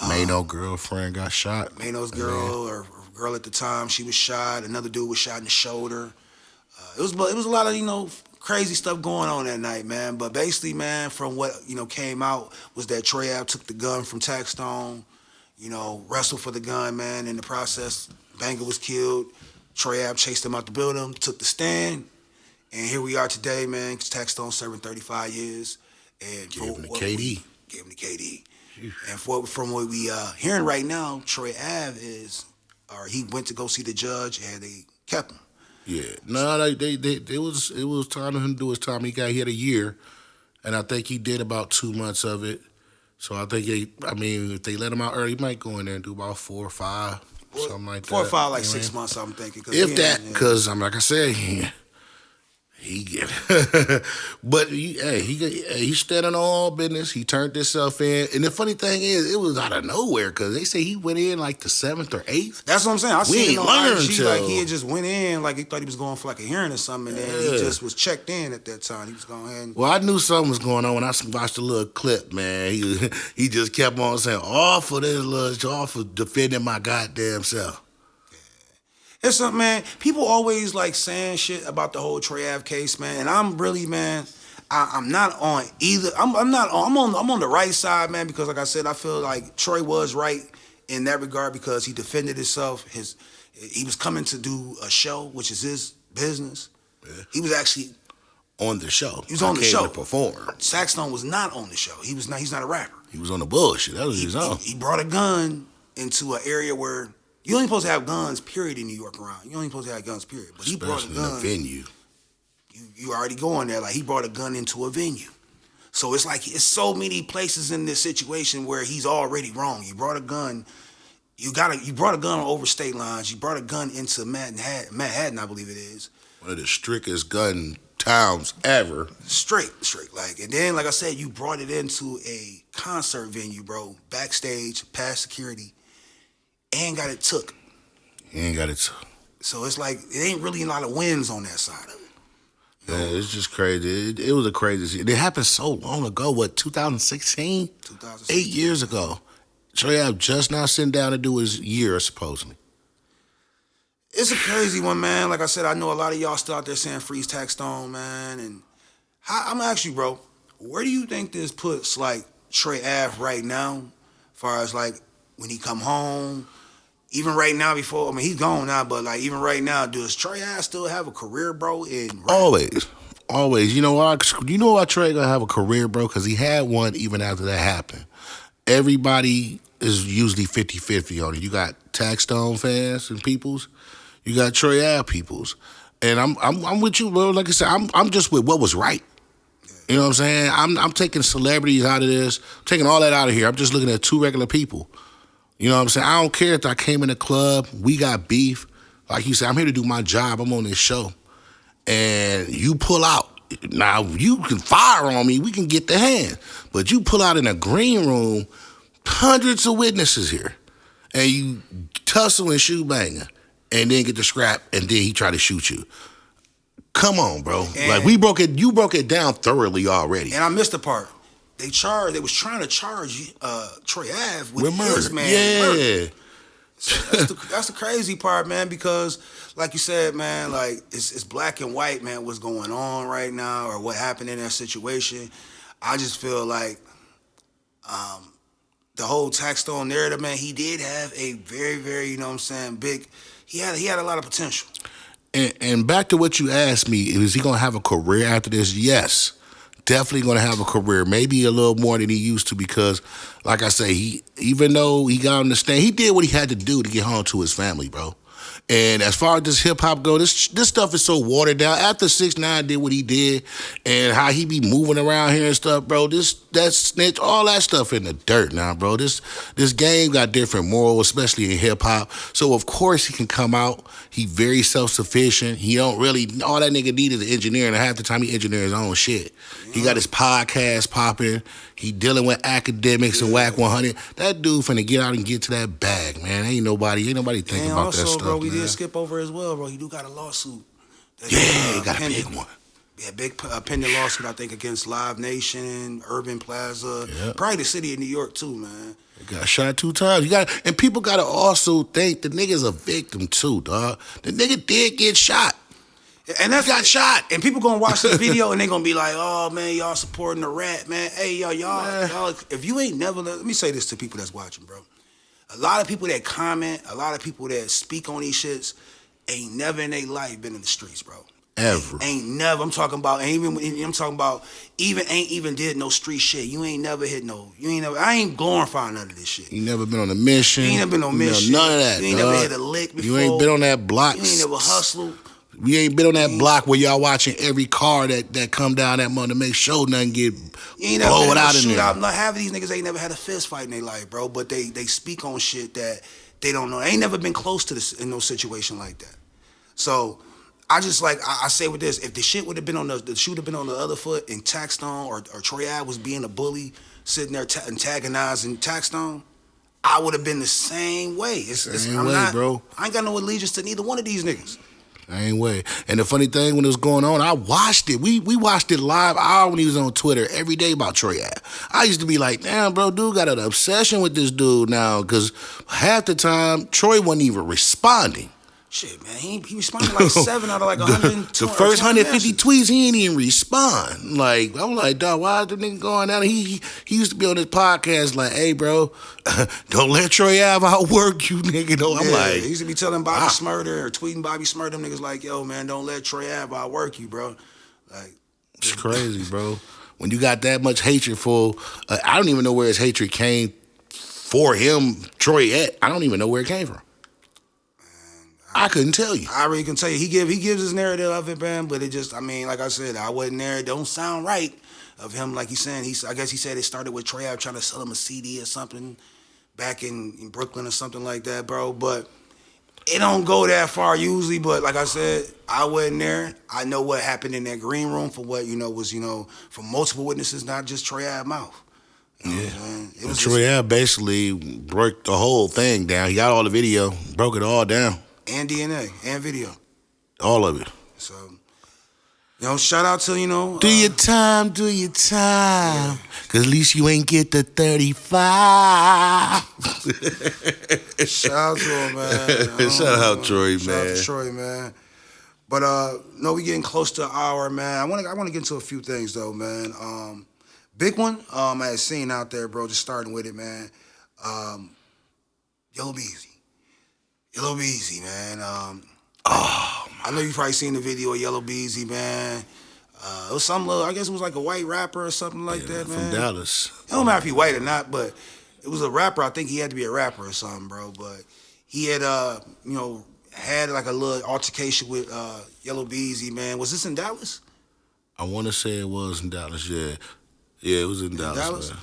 Mano's girlfriend got shot. Mano's girl, or girl at the time, she was shot. Another dude was shot in the shoulder. It was a lot of, crazy stuff going on that night, man. But basically, man, from what, came out was that Troy Ave took the gun from TAXSTONE, wrestled for the gun, man. In the process, Banga was killed. Troy Ave chased him out the building, took the stand. And here we are today, man. TAXSTONE serving 35 years. And Gave him the KD. Gave him the KD. And from what we hearing right now, Troy Ave he went to go see the judge and they kept him. Yeah, no, it was time for him to do his time. He had a year, and I think he did about 2 months of it. So I think if they let him out early, he might go in there and do about 4 or 5, something like that. 4 or 5, like 6 months, I'm thinking. If that, because like I said, he get but he's standing on all business. He turned himself in, and the funny thing is, it was out of nowhere because they say he went in like the 7th or 8th. That's what I'm saying. I seen it on IG, till like he had just went in, like he thought he was going for like a hearing or something, and then he just was checked in at that time. He was going ahead. Well, I knew something was going on when I watched the little clip, man. He just kept on saying, "All for defending my goddamn self." It's something, man. People always like saying shit about the whole Troy Ave case, man. And I'm really, man, I'm not on either. I'm on the right side, man, because like I said, I feel like Troy was right in that regard because he defended himself. He was coming to do a show, which is his business. Yeah. He was actually on the show. He was on the show to perform. TAXSTONE was not on the show. He's not a rapper. He was on the bullshit. That was his own. He brought a gun into an area where you ain't supposed to have guns, period, in New York around. You ain't supposed to have guns, period. But especially he brought a gun. In a venue. You already going there. Like, he brought a gun into a venue. So it's like, it's so many places in this situation where he's already wrong. You brought a gun. You brought a gun over state lines. You brought a gun into Manhattan, I believe it is. One of the strictest gun times ever. Straight. Like, and then, like I said, you brought it into a concert venue, bro. Backstage, past security, and got it took. He ain't got it. So it's like, it ain't really a lot of wins on that side of it. Yeah, it's just crazy. It was a crazy. It happened so long ago. What, 2016? 2016. 8 years ago. Trey Ave just now sitting down to do his year, supposedly. It's a crazy one, man. Like I said, I know a lot of y'all still out there saying freeze TAXSTONE, man. And I'm gonna ask you, bro, where do you think this puts like Trey Ave right now, as far as like when he come home? Even right now, before, I mean, he's gone now, but like even right now, does Trey Ave still have a career, bro? In rap? Always. You know why? Trey gonna have a career, bro? Because he had one even after that happened. Everybody is usually 50-50 on it. You got TAXSTONE fans and peoples. You got Trey Ave peoples. And I'm with you, bro. Like I said, I'm just with what was right. You know what I'm saying? I'm taking celebrities out of this, taking all that out of here. I'm just looking at two regular people. You know what I'm saying? I don't care if I came in the club, we got beef. Like you said, I'm here to do my job. I'm on this show. And you pull out. Now, you can fire on me. We can get the hand. But you pull out in a green room, hundreds of witnesses here. And you tussle and shoot banger. And then get the scrap, and then he try to shoot you. Come on, bro. And like you broke it down thoroughly already. And I missed the part. They was trying to charge Trey Ave with murder. His man. Yeah. Murder. So that's the crazy part, man, because like you said, man, like it's black and white, man, what's going on right now or what happened in that situation. I just feel like the whole TAXSTONE narrative, man, he did have a very, very, you know what I'm saying, big. He had a lot of potential. And back to what you asked me, is he gonna have a career after this? Yes, definitely gonna have a career. Maybe a little more than he used to because, like I say, even though he got on the stand, he did what he had to do to get home to his family, bro. And as far as this hip hop go, this stuff is so watered down. After 6ix9ine did what he did, and how he be moving around here and stuff, bro. That snitch, all that stuff in the dirt now, bro. This game got different morals, especially in hip hop. So of course he can come out. He very self-sufficient. He don't really, all that nigga need is an engineer, and half the time he engineer his own shit. He got his podcast popping. He dealing with academics and Whack 100. That dude finna get out and get to that bag, man. Ain't nobody thinking about also, that stuff, bro, we man. did skip over as well, bro. He do got a lawsuit. Yeah, he got a big one. Yeah, big pending lawsuit, I think, against Live Nation, Urban Plaza, probably the city of New York too, man. He got shot 2 times. And people gotta also think the nigga's a victim too, dog. The nigga did get shot. And that's got shot. And people gonna watch the video and they gonna be like, oh man, y'all supporting the rat, man. Hey, y'all, if you ain't never, let me say this to people that's watching, bro. A lot of people that comment, a lot of people that speak on these shits ain't never in their life been in the streets, bro. Ever. Ain't never. I'm talking about ain't even did no street shit. You ain't never hit no. I ain't glorifying none of this shit. You never been on a mission. You ain't never been on a mission. None of that. You ain't never hit a lick before. You ain't been on that block. You ain't never hustled. We ain't been on that block where y'all watching every car that come down that month to make sure nothing get blowed out in there. Half of these niggas ain't never had a fist fight in their life, bro. But they speak on shit that they don't know. They ain't never been close to this in no situation like that. So I just I say with this, if the shit would have been on the shoe would have been on the other foot and TAXSTONE or Trey Ave was being a bully, sitting there antagonizing TAXSTONE, I would have been the same way. Bro. I ain't got no allegiance to neither one of these niggas. Same way. And the funny thing, when it was going on, I watched it. We watched it live when he was on Twitter every day about Trey Ave. I used to be like, damn, bro, dude got an obsession with this dude now, because half the time, Troy wasn't even responding. Shit, man, he responded like 7 out of like 120. The first 150 tweets, he ain't even respond. Like, I'm like, dog, why is the nigga going down? He used to be on this podcast like, hey, bro, don't let Trey Ave outwork you, nigga. Though. I'm like, he used to be telling Bobby Smurder or tweeting Bobby Smurder, them niggas like, yo, man, don't let Trey Ave outwork you, bro. Like, it's crazy, bro. When you got that much hatred for, I don't even know where his hatred came for him, Troy at. I don't even know where it came from. I couldn't tell you. I really can tell you. He gives his narrative of it, man, but it just, I mean, like I said, I wasn't there. It don't sound right of him, like he's saying. I guess he said it started with Trey Ave trying to sell him a CD or something back in Brooklyn or something like that, bro. But It don't go that far usually, but like I said, I wasn't there. I know what happened in that green room for what, was, from multiple witnesses, not just Troy Ave mouth. You know what I'm saying? It was Troy Ave basically broke the whole thing down. He got all the video, broke it all down. And DNA, and video. All of it. So, shout out to, do your time. Yeah. Cause at least you ain't get the 35. Shout out to him, man. Shout out Troy, man. Shout out to Troy, man. But no, we getting close to an hour, man. I want to get into a few things though, man. Big one, I had seen out there, bro. Just starting with it, man. Yella BEEZY. Yella BEEZY, man. I know you probably seen the video of Yella BEEZY, man. It was some little, I guess it was like a white rapper or something like that, man. From Dallas. It don't matter if he white or not, but it was a rapper. I think he had to be a rapper or something, bro. But he had, had like a little altercation with Yella BEEZY, man. Was this in Dallas? I want to say it was in Dallas, yeah. Yeah, it was in Dallas, man.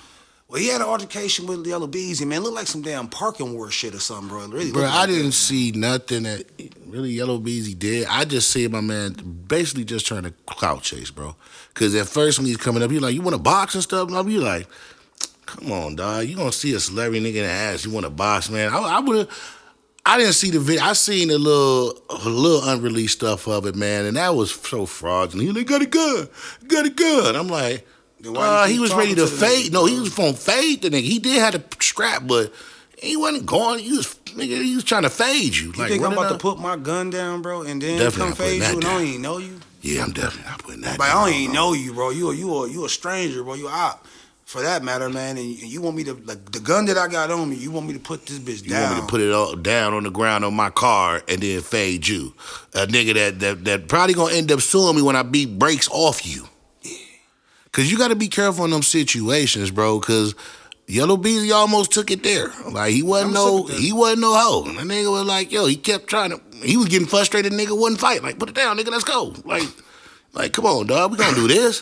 Well, he had an altercation with Yella BEEZY, man. It looked like some damn parking war shit or something, bro. It really bro, like I didn't see nothing that really Yella BEEZY did. I just see my man basically just trying to clout chase, bro. Because at first when he's coming up, he's like, you want to box and stuff? And I'll be like, come on, dog. You going to see a celebrity nigga in the ass. You want to box, man? I didn't see the video. I seen a little unreleased stuff of it, man, and that was so fraudulent. He like, got a gun. I'm like, he was ready to fade. No, he was from fade the nigga. He did have a scrap, but he wasn't going. He was trying to fade you. You think I'm about to put my gun down, bro, and then come fade you, and I don't even know you? Yeah, I'm definitely not putting that down. I don't even know you, bro. You a stranger, bro. You op. For that matter, man, and you want me to, like, the gun that I got on me, you want me to put this bitch down. You want me to put it all down on the ground on my car and then fade you. A nigga that probably gonna end up suing me when I beat brakes off you. Yeah. Cause you gotta be careful in them situations, bro, cause Yella BEEZY almost took it there. Like, he wasn't no hoe. The nigga was like, yo, he kept he was getting frustrated, nigga wouldn't fight. Like, put it down, nigga, let's go. Like, come on, dog, we gonna do this.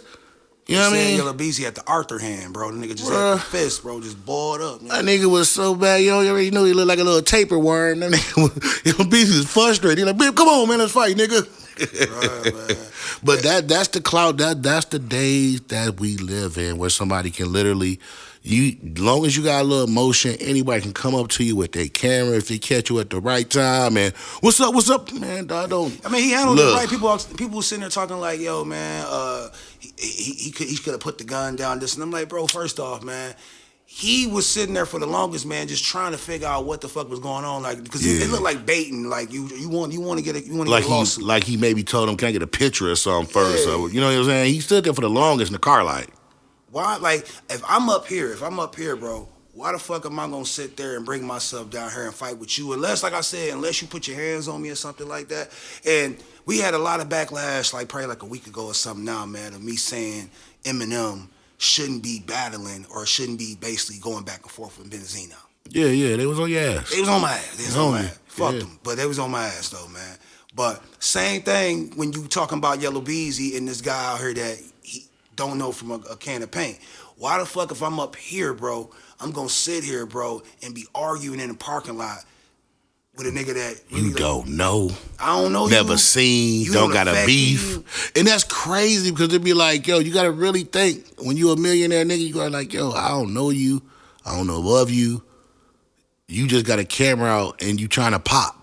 You know what I mean? Yella BEEZY had the Arthur hand, bro. The nigga just had the fist, bro, just balled up. That nigga was so bad, you already knew he looked like a little tapeworm. That nigga Yella BEEZY was frustrated. He like, babe, come on, man, let's fight, nigga. Right, man. But that's the clout, that's the days that we live in, where somebody can literally, as long as you got a little emotion, anybody can come up to you with their camera if they catch you at the right time and what's up, man? I mean, he handled it right. People were sitting there talking like, yo, man, he could have put the gun down, this, and I'm like, bro, first off, man, he was sitting there for the longest, man, just trying to figure out what the fuck was going on, like, because it looked like baiting, like you want to get a lawsuit. Like he maybe told him, can I get a picture or something first? So, you know what I'm saying? He stood there for the longest in the car, like. Why, like, if I'm up here, bro, why the fuck am I gonna sit there and bring myself down here and fight with you? Unless, like I said, unless you put your hands on me or something like that. And we had a lot of backlash, like probably like a week ago or something now, man, of me saying Eminem shouldn't be battling or shouldn't be basically going back and forth with Benzino. Yeah, they was on your ass. They was on my ass. Fuck them. But they was on my ass though, man. But same thing when you talking about Yella BEEZY and this guy out here that he don't know from a can of paint. Why the fuck if I'm up here, bro, I'm gonna sit here, bro, and be arguing in the parking lot with a nigga that really you don't know. I don't know. Never seen. You don't got a beef. And that's crazy because it'd be like, yo, you gotta really think when you a millionaire nigga, you gotta like, yo, I don't know you. I don't know of you. You just got a camera out and you trying to pop.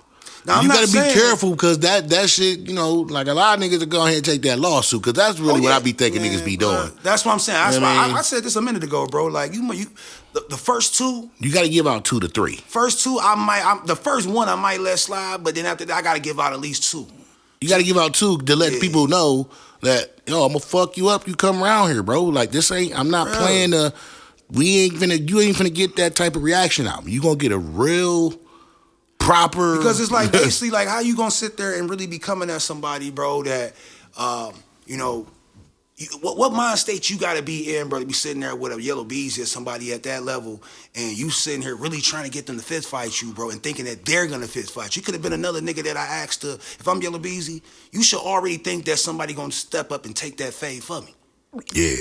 Now, you gotta be careful because that shit, you know, like a lot of niggas are go ahead and take that lawsuit because that's really what I be thinking niggas be doing. That's what I'm saying. That's why I said this a minute ago, bro. Like the first two, you gotta give out 2 to 3. First two, the first one I might let slide, but then after that I gotta give out at least 2. You gotta give out 2 to let people know that, yo, I'm gonna fuck you up. You come around here, bro. Like this I'm not playing you ain't finna get that type of reaction out. You gonna get a real proper, because it's like basically like how you gonna sit there and really be coming at somebody, bro, that you know, what mind state you gotta be in, bro, to be sitting there with a Yella BEEZY or somebody at that level and you sitting here really trying to get them to fist fight you, bro, and thinking that they're gonna fist fight you. Could have been another nigga that I asked to, if I'm Yella BEEZY, you should already think that somebody gonna step up and take that fade for me. Yeah.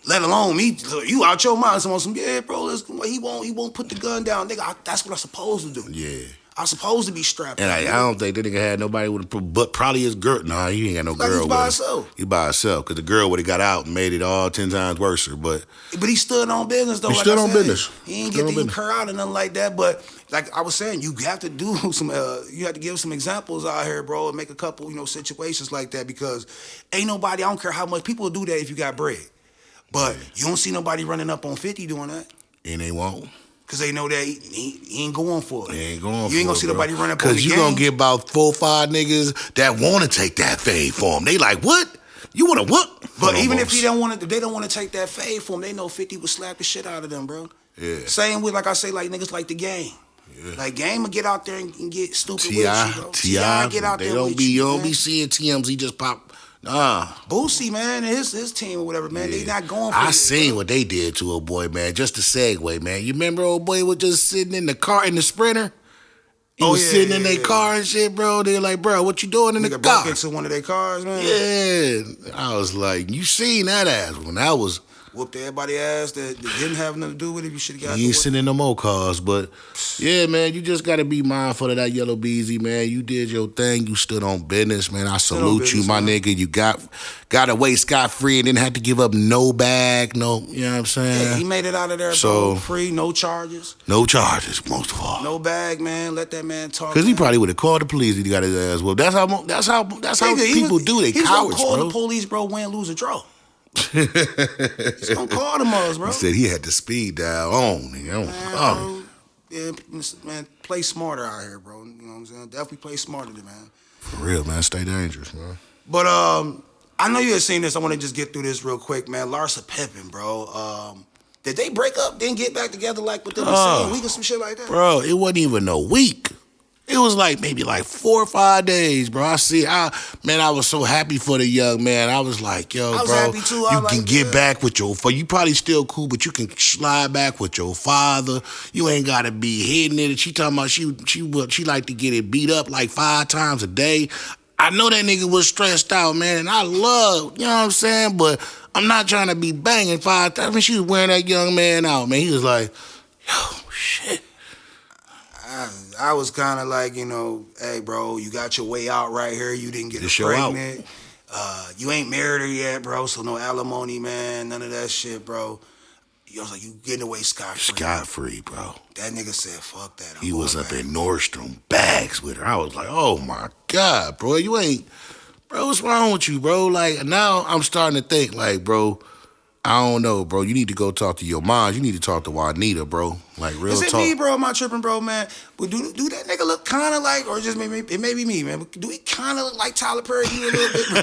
Let alone me, you out your mind, someone some, yeah, bro, he won't put the gun down, nigga. That's what I'm supposed to do. Yeah. I was supposed to be strapped. And up, I nigga. don't think that nigga had nobody with him, but probably his girl. Nah, he ain't got no Like girl he's by with himself. him. He by himself, because the girl would have got out and made it all 10 times worse. But he stood on business though. He like stood I on said. business. He ain't Stood get on to business. incur out or nothing like that. But like I was saying, you have to do some. You have to give some examples out here, bro, and make a couple, situations like that, because ain't nobody. I don't care how much people do that if you got bread, but you don't see nobody running up on 50 doing that. And they won't. Cause they know that he ain't going for it. He ain't going for it. You ain't gonna see nobody run up on the Cause you game. gonna get about 4 or 5 niggas that wanna take that fade for him. They like, what? You wanna what? But even if they don't want to take that fade for him, they know 50 would slap the shit out of them, bro. Yeah. Same with, like I say, like niggas like the game. Yeah. Like game will get out there and get stupid with you, bro. T.I. get out they there don't with be, you, don't man. be seeing TMZ just pop. Nah. Boosie, man, and his team or whatever, man, they not going for it. I seen what they did to old boy, man. Just to segue, man. You remember old boy was just sitting in the car in the Sprinter? He was sitting in their car and shit, bro. They're like, bro, what you doing in the car? Broke into one of their cars, man. Yeah. I was like, you seen that ass when I was... Whooped everybody's ass that didn't have nothing to do with it. You should have got You ain't sitting in no more cars, but yeah, man, you just gotta be mindful of that yellow BEEZY, man. You did your thing. You stood on business, man. I salute you, my nigga. You got away scot-free and didn't have to give up no bag, no, you know what I'm saying? Yeah, he made it out of there, bro, free, no charges. No charges, most of all. No bag, man. Let that man talk. Because he probably would have called the police if he got his ass whooped. That's how people do. They cowards, call bro. the police, bro, win, lose, or draw. He's gonna call them us, bro. He said he had the speed dial on. Yeah, man, play smarter out here, bro. You know what I'm saying? Definitely play smarter, man. For real, man. Stay dangerous, man. But I know you had seen this. I want to just get through this real quick, man. Larsa PIPPEN, bro. Did they break up, then get back together like within the same week or some shit like that? Bro, it wasn't even a week. It was like maybe like 4 or 5 days, bro. I was so happy for the young man. I was like, yo, I was bro, happy too. you can get back with your father. You probably still cool, but you can slide back with your father. You ain't gotta be hitting it. She talking about she like to get it beat up like 5 times a day. I know that nigga was stressed out, man, and I love, you know what I'm saying? But I'm not trying to be banging 5 times. I mean, she was wearing that young man out, man. He was like, yo, shit. I was kind of like, hey, bro, you got your way out right here. You didn't get her pregnant. You ain't married her yet, bro, so no alimony, man, none of that shit, bro. I was like, you getting away scot-free. Scot-free, bro. That nigga said, fuck that. He was up in Nordstrom bags with her. I was like, oh, my God, bro. You ain't... Bro, what's wrong with you, bro? Like, now I'm starting to think, like, bro, I don't know, bro. You need to go talk to your mom. You need to talk to Juanita, bro. Like, real talk. Is it me, bro? Am I tripping, bro, man? But do that nigga look kind of like, or just maybe it may be me, man. But do he kind of look like Tyler Perry a little bit, bro?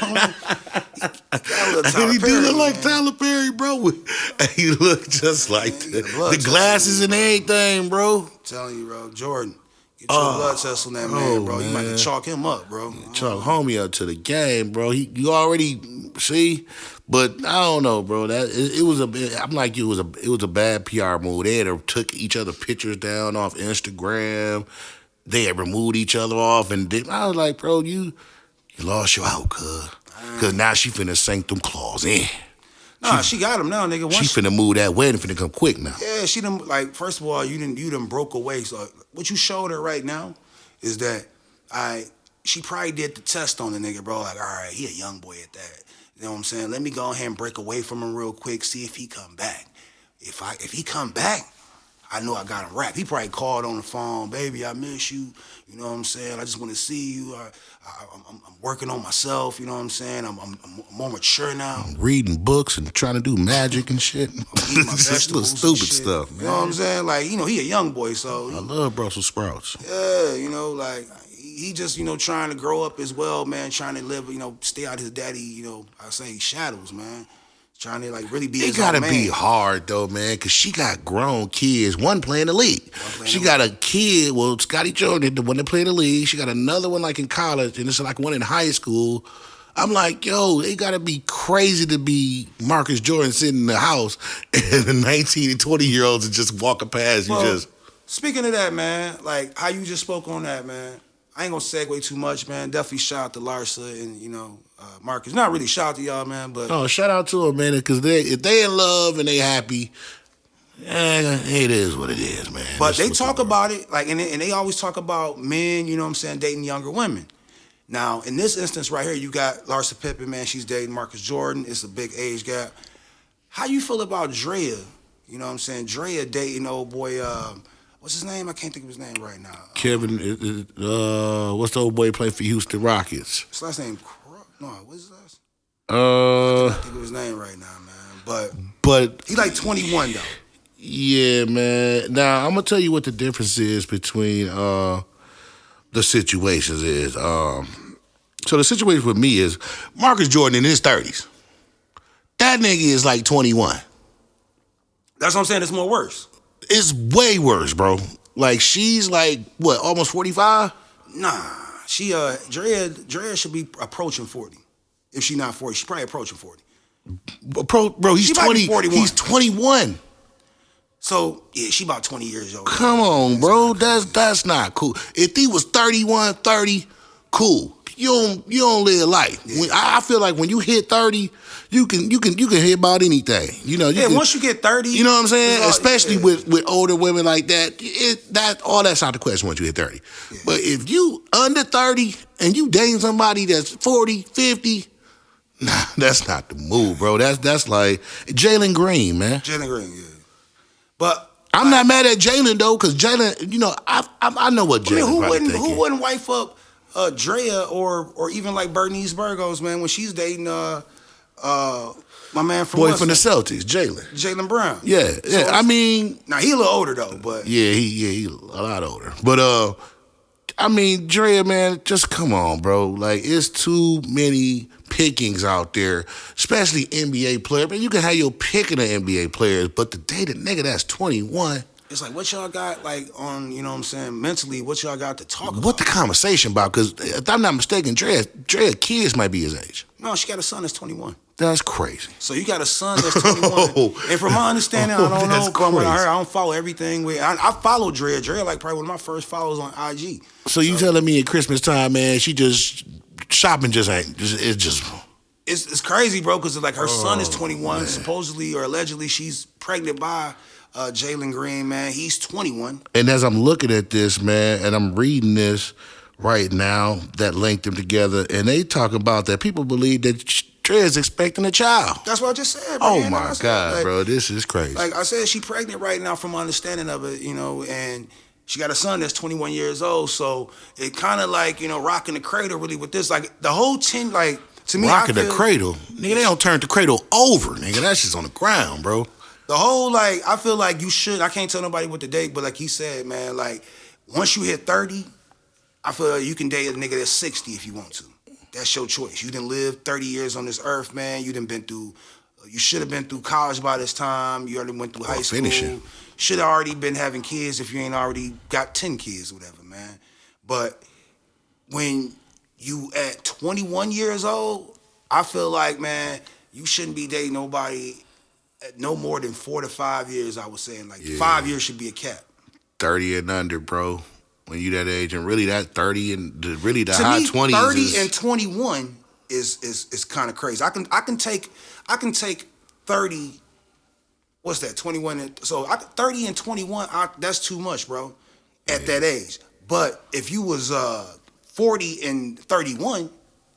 He do look like Tyler Perry, bro. He look just like the glasses and everything, bro. I'm telling you, bro. Jordan, get your blood test on that man, bro. You might have to chalk him up, bro. Chalk homie up to the game, bro. You already see. But I don't know, bro. It was a bit. I'm like, it was a bad PR move. They had took each other pictures down off Instagram. They had removed each other off, and I was like, bro, you lost your out, cause now she finna sink them claws in. Nah, she got him now, nigga. She finna move that wedding, finna come quick now. Yeah, she done, like, first of all, you done broke away. So what you showed her right now is that she probably did the test on the nigga, bro. Like, all right, he a young boy at that. You know what I'm saying? Let me go ahead and break away from him real quick, see if he come back. If he come back, I know I got him wrapped. He probably called on the phone, baby, I miss you. You know what I'm saying? I just want to see you. I'm working on myself. You know what I'm saying? I'm more mature now. I'm reading books and trying to do magic and shit. I'm eating my vegetables, stupid stuff, man. You know what I'm saying? Like, he a young boy, so. I love Brussels sprouts. Yeah, like, he just, trying to grow up as well, man, trying to live, stay out his daddy, I say shadows, man. Trying to, like, really be his own man. It gotta be hard, though, man, because she got grown kids. One playing the league. She got a kid, Scotty Jordan, the one that played the league. She got another one, like, in college, and it's like one in high school. I'm like, yo, it gotta be crazy to be Marcus Jordan sitting in the house, and the 19 and 20-year-olds are just walking past you. Speaking of that, man, like, how you just spoke on that, man, I ain't gonna segue too much, man. Definitely shout out to Larsa and, Marcus. Not really shout out to y'all, man, but... Oh, shout out to them, man, because if they in love and they happy, It is what it is, man. But they talk about it, like, and they always talk about men, you know what I'm saying, dating younger women. Now, in this instance right here, you got Larsa Pippen, man. She's dating Marcus Jordan. It's a big age gap. How you feel about Draya? You know what I'm saying? Draya dating old boy, what's his name? I can't think of his name right now. Kevin, what's the old boy playing for Houston Rockets? His last name, no, what's his last? I can't think of his name right now, man. But he's like 21 though. Yeah, man. Now I'm gonna tell you what the difference is between the situations is. So the situation with me is Marcus Jordan in his 30s. That nigga is like 21. That's what I'm saying. It's more worse. It's way worse, bro. Like she's like what, almost 45? Nah, she Draya should be approaching 40. If she's not 40, she's probably approaching 40. Bro, he's 20. 41. He's 21. So yeah, she about 20 years old. Come on, bro. That's not cool. If he was 31, 30, cool. You don't live life. Yeah. I feel like when you hit 30, you can hit about anything. You know. Once you get 30, you know what I'm saying. Especially with older women like that, all that's out the question once you hit 30. Yeah. But if you under 30 and you dating somebody that's 40, 50, nah, that's not the move, bro. That's like Jalen Green, man. Jalen Green, yeah. But I'm not mad at Jalen though, because Jalen, you know, I know what Jalen. Who wouldn't wife up Draya or even like Bernice Burgos, man, when she's dating my man from the Celtics, Jalen Brown. Yeah. I mean, now he a little older though, but he a lot older. But I mean, Draya, man, just come on, bro. Like, it's too many pickings out there, especially NBA players. Man, you can have your pick of the NBA players, but to date a nigga that's 21. It's like, what y'all got, like, on, you know what I'm saying, mentally, what y'all got to talk about? What the conversation about? Because if I'm not mistaken, Draya kids might be his age. No, she got a son that's 21. That's crazy. So you got a son that's 21. And from my understanding, I don't know, from what I heard, I don't follow everything. I follow Draya. Draya, like, probably one of my first followers on IG. So you telling me at Christmas time, man, she just, shopping just ain't, it's just... It's crazy, bro, because like her son is 21. Man. Supposedly or allegedly she's pregnant by Jalen Green, man. He's 21. And as I'm looking at this, man, and I'm reading this right now that linked them together, and they talk about that people believe that Draya's expecting a child. That's what I just said, man. Oh, my God, like, bro. This is crazy. Like I said, she's pregnant right now from my understanding of it, you know, and she got a son that's 21 years old. So it kind of like, you know, rocking the cradle really with this. Like the whole like, to me, rocking the cradle, nigga. They don't turn the cradle over, nigga. That's just on the ground, bro. The whole like, I feel like you should. I can't tell nobody what to date, but like he said, man, like once you hit 30, I feel like you can date a nigga that's 60 if you want to. That's your choice. You done lived 30 years on this earth, man. You done been through. You should have been through college by this time. You already went through high school. Finishing. Should have already been having kids if you ain't already got 10 kids, or whatever, man. But when you at 21 years old, I feel like, man, you shouldn't be dating nobody at no more than 4 to 5 years, I was saying. Like, 5 years should be a cap. 30 and under, bro. When you that age, and really that 30 and really the high 20s 30 is... and 21 is kind of crazy. I can take 30, what's that, 21, so 30 and 21, that's too much, bro, at that age. But if you was 40 and 31,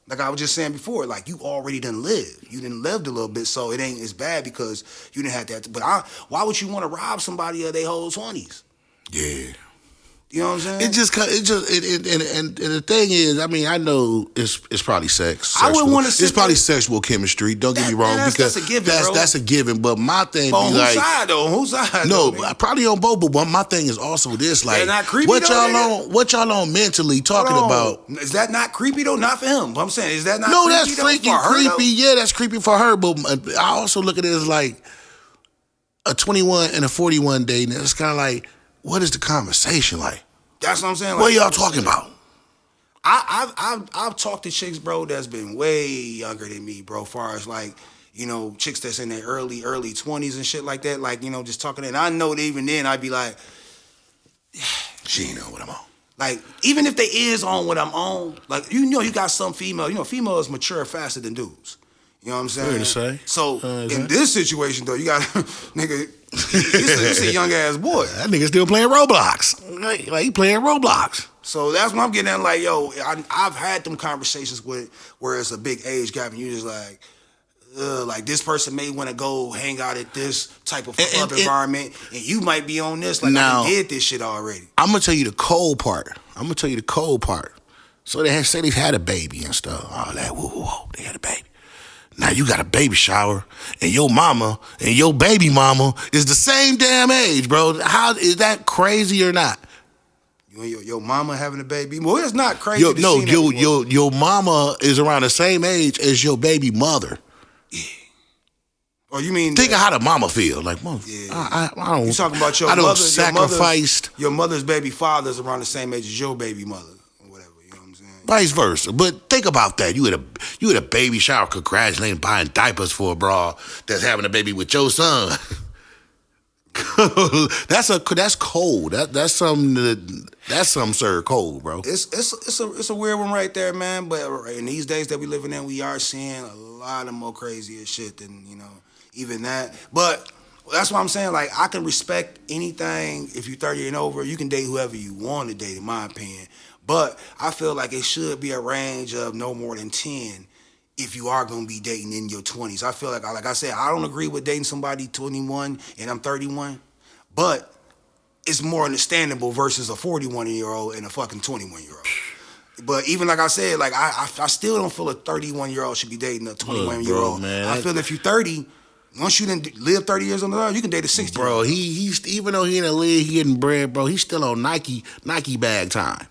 like I was just saying before, like you already done lived. You done lived a little bit, so it ain't as bad because you didn't have that. But why would you want to rob somebody of their whole 20s? Yeah. You know what I'm saying? And the thing is, I mean, I know it's probably sex. I wouldn't want to say it's probably sexual chemistry. Don't get me wrong, because that's a given, bro. That's a given. But my thing, on whose side though? On whose side? No, though, probably on both. But my thing is also this: like, not creepy, what though, y'all on mentally talking about? Is that not creepy though? Not for him. But I'm saying, is that not? No, creepy, that's freaking creepy. Yeah, that's creepy for her. But I also look at it as like a 21 and a 41 dating. It's kind of like, what is the conversation like? That's what I'm saying. Like, what are y'all talking about? I've talked to chicks, bro, that's been way younger than me, bro. As far as like, you know, chicks that's in their early 20s and shit like that. Like, you know, just talking. And I know that even then I'd be like, she ain't know what I'm on. Like, even if they is on what I'm on, like, you know, you got some female. You know, females mature faster than dudes. You know what I'm saying? Fair to say. So in this situation though, you got nigga. He's a young ass boy. That nigga still playing Roblox. Like he playing Roblox. So that's what I'm getting at. Like, yo, I've had them conversations with where it's a big age gap, and you just like this person may want to go hang out at this type of club environment, and you might be on this. Like, I did this shit already. I'm gonna tell you the cold part. So they say they've had a baby and stuff. All that, whoa, they had a baby. Now you got a baby shower, and your mama and your baby mama is the same damn age, bro. How is that crazy or not? Your mama having a baby? Well, it's not crazy. Your mama is around the same age as your baby mother. Yeah. Or you mean think of how the mama feel? Like, mom, yeah. I don't. You talking about your mother's baby father's around the same age as your baby mother? Vice versa. But think about that. You at a baby shower congratulating, buying diapers for a bra that's having a baby with your son. that's cold. That's some sir cold, bro. It's a weird one right there, man. But in these days that we living in, we are seeing a lot of more crazier shit than, even that. But that's what I'm saying. Like, I can respect anything. If you're 30 and over, you can date whoever you want to date, in my opinion. But I feel like it should be a range of no more than 10 if you are going to be dating in your 20s. I feel like I said, I don't agree with dating somebody 21 and I'm 31, but it's more understandable versus a 41-year-old and a fucking 21-year-old. But even like I said, like I still don't feel a 31-year-old should be dating a 21-year-old. I feel if you're 30, once you didn't live 30 years on the road, you can date a 60. Bro, he's even though he in a league, he getting bread, bro, he's still on Nike bag time.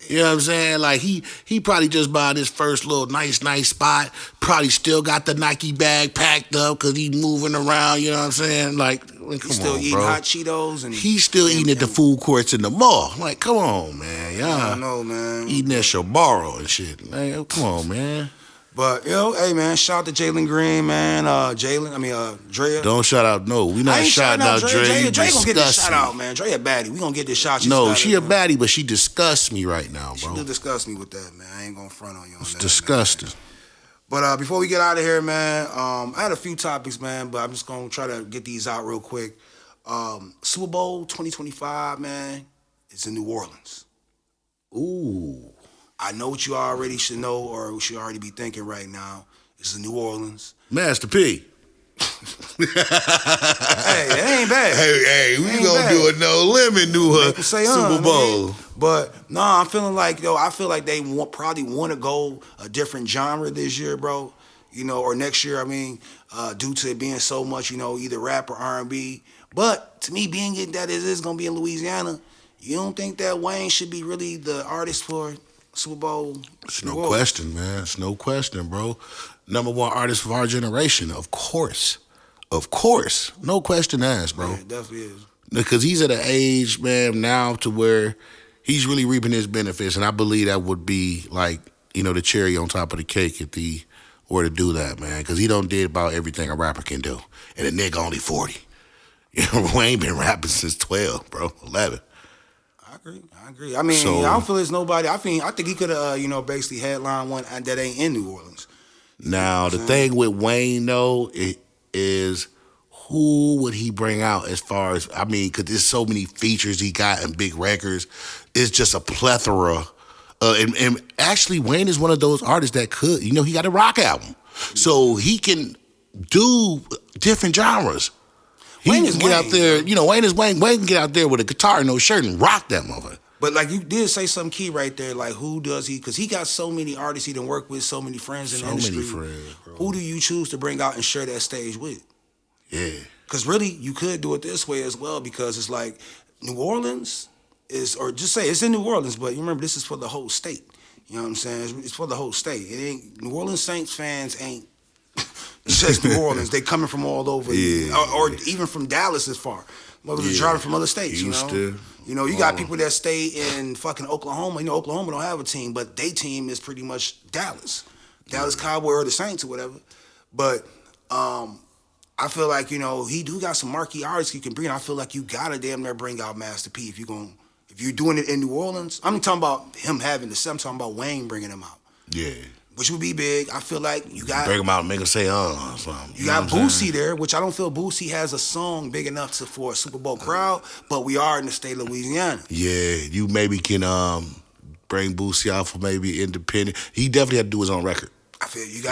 You know what I'm saying? Like, he probably just bought his first little nice spot. Probably still got the Nike bag packed up because he's moving around, you know what I'm saying? Like, he's still eating hot Cheetos. And he's still eating at the food courts in the mall. Like, come on, man. Y'all I don't know, man. Eating at Shabaro and shit. Man, come on, man. But, hey, man, shout out to Jalen Green, man. Draya. Don't shout out, no. We not shouting out Draya. Draya gonna get this shout out, man. Draya a baddie. We gonna get this shot. No, she a baddie, but she disgusts me right now, bro. She do disgust me with that, man. I ain't gonna front on you on it's that. It's disgusting. Man. But before we get out of here, man, I had a few topics, man, but I'm just gonna try to get these out real quick. Super Bowl 2025, man, it's in New Orleans. Ooh. I know what you already should know or should already be thinking right now. It's in New Orleans. Master P. Hey, it ain't bad. Hey, we gonna do a No Limit Super Bowl. But no, I'm feeling like, I feel like they probably want to go a different genre this year, bro. Or next year, due to it being so much, either rap or R&B. But to me, being that it is gonna be in Louisiana, you don't think that Wayne should be really the artist for Super Bowl? It's no question, man. It's no question, bro. #1 artist of our generation, of course. Of course. No question asked, bro. Yeah, it definitely is. Because he's at an age, man, now to where he's really reaping his benefits. And I believe that would be like, the cherry on top of the cake if he were to do that, man. Because he done did about everything a rapper can do. And the nigga only 40. Wayne been rapping since 12, bro, 11. I agree. I don't feel there's nobody. I think he could have, basically headline one that ain't in New Orleans. Now, the thing with Wayne, though, is who would he bring out as far as, because there's so many features he got and big records. It's just a plethora. And actually, Wayne is one of those artists that could, he got a rock album. So he can do different genres. Wayne can get out there, Wayne is Wayne. Wayne can get out there with a guitar and no shirt and rock that motherfucker. But like you did say something key right there, like who does he? Because he got so many artists he done work with, so many friends in the industry. So many friends, bro. Who do you choose to bring out and share that stage with? Yeah. Because really, you could do it this way as well, because it's like New Orleans is, or just say it's in New Orleans, but you remember this is for the whole state. You know what I'm saying? It's for the whole state. It ain't, New Orleans Saints fans ain't just New Orleans. They coming from all over, or even from Dallas as far. Motherfuckers driving from other states, Houston. You got people that stay in fucking Oklahoma. Oklahoma don't have a team, but their team is pretty much Dallas. Dallas Cowboy or the Saints or whatever. But I feel like, he do got some marquee artists you can bring. I feel like you gotta damn near bring out Master P if you're doing it in New Orleans. I'm talking about him having the set. I'm talking about Wayne bringing him out. Yeah. which would be big. I feel like you got Break them out and make them say, something. You got Boosie there, which I don't feel Boosie has a song big enough for a Super Bowl crowd, but we are in the state of Louisiana. Yeah, you maybe can bring Boosie out for maybe independent. He definitely had to do his own record. I feel you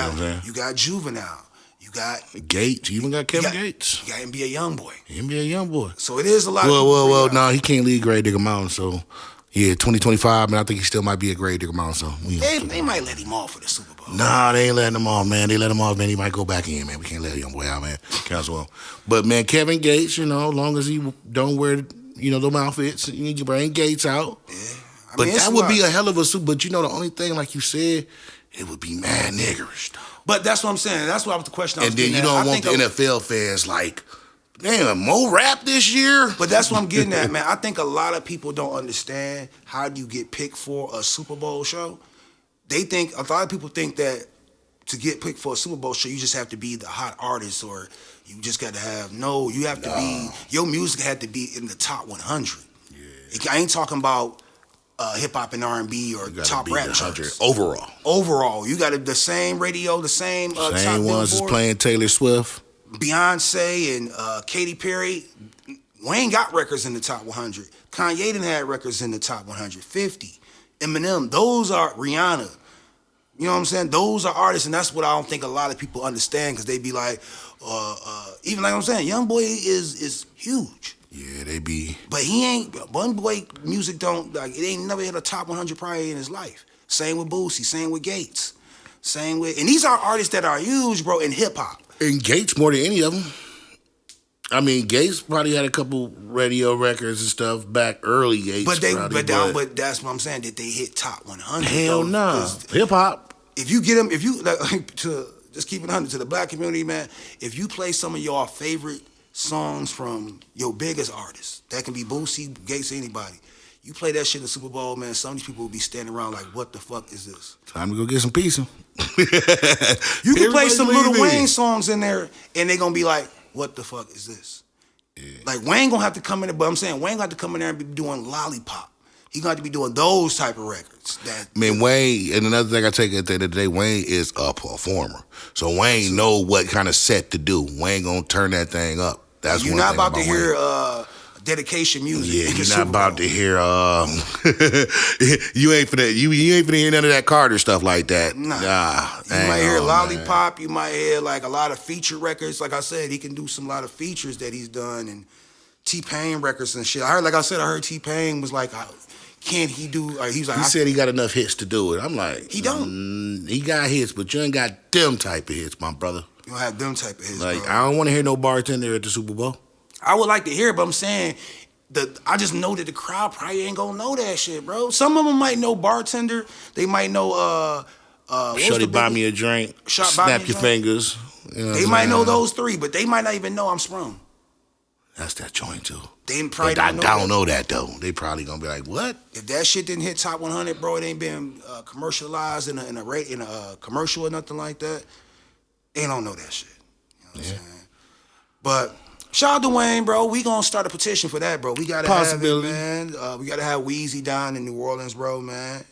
got Juvenile. You got Gates. You even got Kevin Gates. You got NBA Youngboy. NBA Youngboy. So it is a lot. Well, no, he can't lead Grave Digger Mountain, so... Yeah, 2025, and I think he still might be a Grave Digger Mountain, so... They might let him off for the Super Bowl. Nah, they ain't letting him off, man. They let him off, man. He might go back in, man. We can't let young boy out, man. Cancel him. But, man, Kevin Gates, as long as he don't wear, them outfits, you need to bring Gates out. Yeah. But that would be a hell of a Super... But, the only thing, like you said, it would be mad niggerish, though. But that's what I'm saying. That's what I was the question I was getting at. And then you don't want the NFL fans, like... Damn, more rap this year? But that's what I'm getting at, man. I think a lot of people don't understand how do you get picked for a Super Bowl show. A lot of people think that to get picked for a Super Bowl show, you just have to be the hot artist or you just got to have, you have to be, your music had to be in the top 100. Yeah. I ain't talking about hip-hop and R&B or top rap charts. Overall. You got the same radio, the same top Same ones as playing Taylor Swift. Beyonce and Katy Perry, Wayne got records in the top 100. Kanye didn't have records in the top 150. Eminem, those are Rihanna. You know what I'm saying? Those are artists, and that's what I don't think a lot of people understand because they be like, even like I'm saying, Youngboy is huge. Yeah, they be. But he ain't, Youngboy music it ain't never hit a top 100 probably in his life. Same with Boosie, same with Gates. And these are artists that are huge, bro, in hip hop. And Gates more than any of them. I mean, Gates probably had a couple radio records and stuff back early. Gates, but that's what I'm saying. Did they hit top 100? Hell no. Nah. Hip hop. If you get them, to just keep it 100 to the black community, man. If you play some of your favorite songs from your biggest artists, that can be Boosie, Gates, anybody. You play that shit in the Super Bowl, man, some of these people will be standing around like, what the fuck is this? Time to go get some pizza. You can play some Lil Wayne songs in there, and they going to be like, what the fuck is this? Yeah. Like, Wayne going to have to come in there, but I'm saying Wayne got to come in there and be doing Lollipop. He got to be doing those type of records. Wayne, and another thing I take at the end of the day, Wayne is a performer. So Wayne know what kind of set to do. Wayne going to turn that thing up. That's You're not about to hear... dedication music. Yeah, you're not about to hear you ain't finna hear none of that Carter stuff like that. Nah. You might hear Lollipop, man. You might hear like a lot of feature records. Like I said, he can do some lot of features that he's done and T-Pain records and shit. I heard T-Pain was like, can't he do he said he got enough hits to do it. I'm like, he don't. He got hits, but you ain't got them type of hits, my brother. You don't have them type of hits. Like, bro. I don't want to hear no bartender at the Super Bowl. I would like to hear it, but I'm saying I just know that the crowd probably ain't gonna know that shit, bro. Some of them might know bartender. They might know Shorty buy me a drink. Snap your fingers. You know they might know those three, but they might not even know I'm Sprung. That's that joint too. They probably I don't know that though. They probably gonna be like, what? If that shit didn't hit top 100, bro, it ain't been commercialized in a commercial or nothing like that. They don't know that shit. You know what I'm saying? But shout out to Wayne, bro. We gonna start a petition for that, bro. We gotta have it, man. We gotta have Weezy down in New Orleans, bro, man.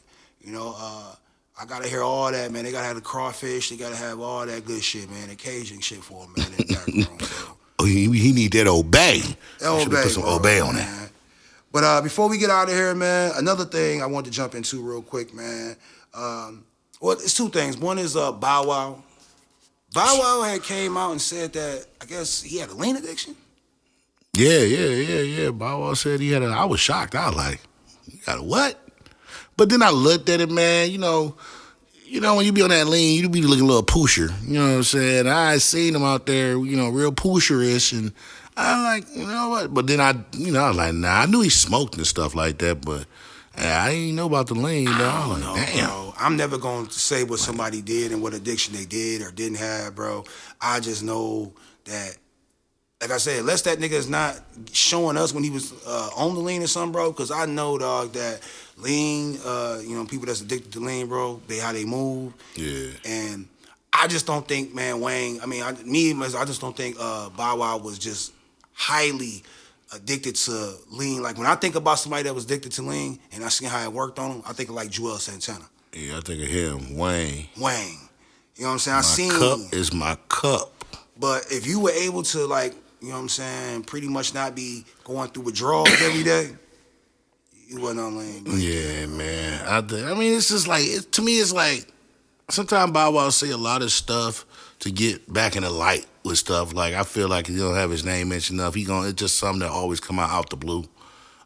I gotta hear all that, man. They gotta have the crawfish. They gotta have all that good shit, man. The Cajun shit for him, man. In the background, bro. Oh, he need that obey. Put some obey on man. That. But before we get out of here, man, another thing I want to jump into real quick, man. It's two things. One is Bow Wow. Bow Wow had came out and said that, I guess, he had a lean addiction. Yeah. Bow Wow said he had I was shocked. I was like, you got a what? But then I looked at it, man. When you be on that lean, you be looking a little pusher. You know what I'm saying? I seen him out there, real pusher-ish. And I like, you know what? But then I was like, nah, I knew he smoked and stuff like that, but I didn't know about the lean, though. I was like, damn. Bro. I'm never going to say what somebody did and what addiction they did or didn't have, bro. I just know that, like I said, unless that nigga is not showing us when he was on the lean or something, bro, because I know, dog, that lean, people that's addicted to lean, bro, how they move. Yeah. And I just don't think, man, Wayne, I just don't think Bow Wow was just highly addicted to lean. Like, when I think about somebody that was addicted to lean and I see how it worked on him, I think of like Joel Santana. Yeah, I think of him, Wayne. Wayne. You know what I'm saying? I seen. My cup is my cup. But if you were able to, like, you know what I'm saying, pretty much not be going through withdrawals every day, you wasn't on lane. Yeah, man. I mean, it's just like, to me, it's like, sometimes Bow Wow say a lot of stuff to get back in the light with stuff. Like, I feel like he don't have his name mentioned enough. It's just something that always come out the blue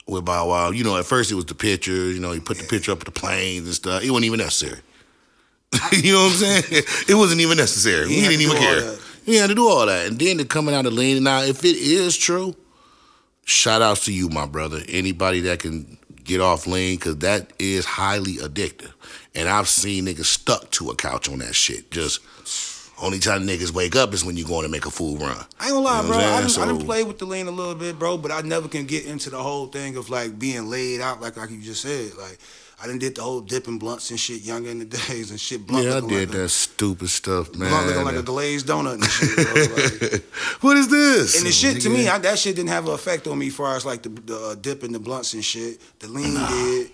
with Bow Wow. You know, at first it was the picture. You know, he put the picture up of the planes and stuff. It wasn't even necessary. You know what I'm saying? It wasn't even necessary. We didn't even care. He had to do all that. And then to coming out of lean. Now, if it is true, shout outs to you, my brother. Anybody that can get off lean, because that is highly addictive. And I've seen niggas stuck to a couch on that shit. Just only time niggas wake up is when you going to make a full run. I ain't gonna lie, you know bro. I so, done played with the lean a little bit, bro, but I never can get into the whole thing of like being laid out like you just said. Like, I done did the whole dipping blunts and shit younger in the days and shit. Blunt yeah, I did that stupid stuff, man. Blunt looking like a glazed donut and shit, bro. Like, what is this? and the shit, to me, that shit didn't have an effect on me as far as like the dipping the blunts and shit. The lean did.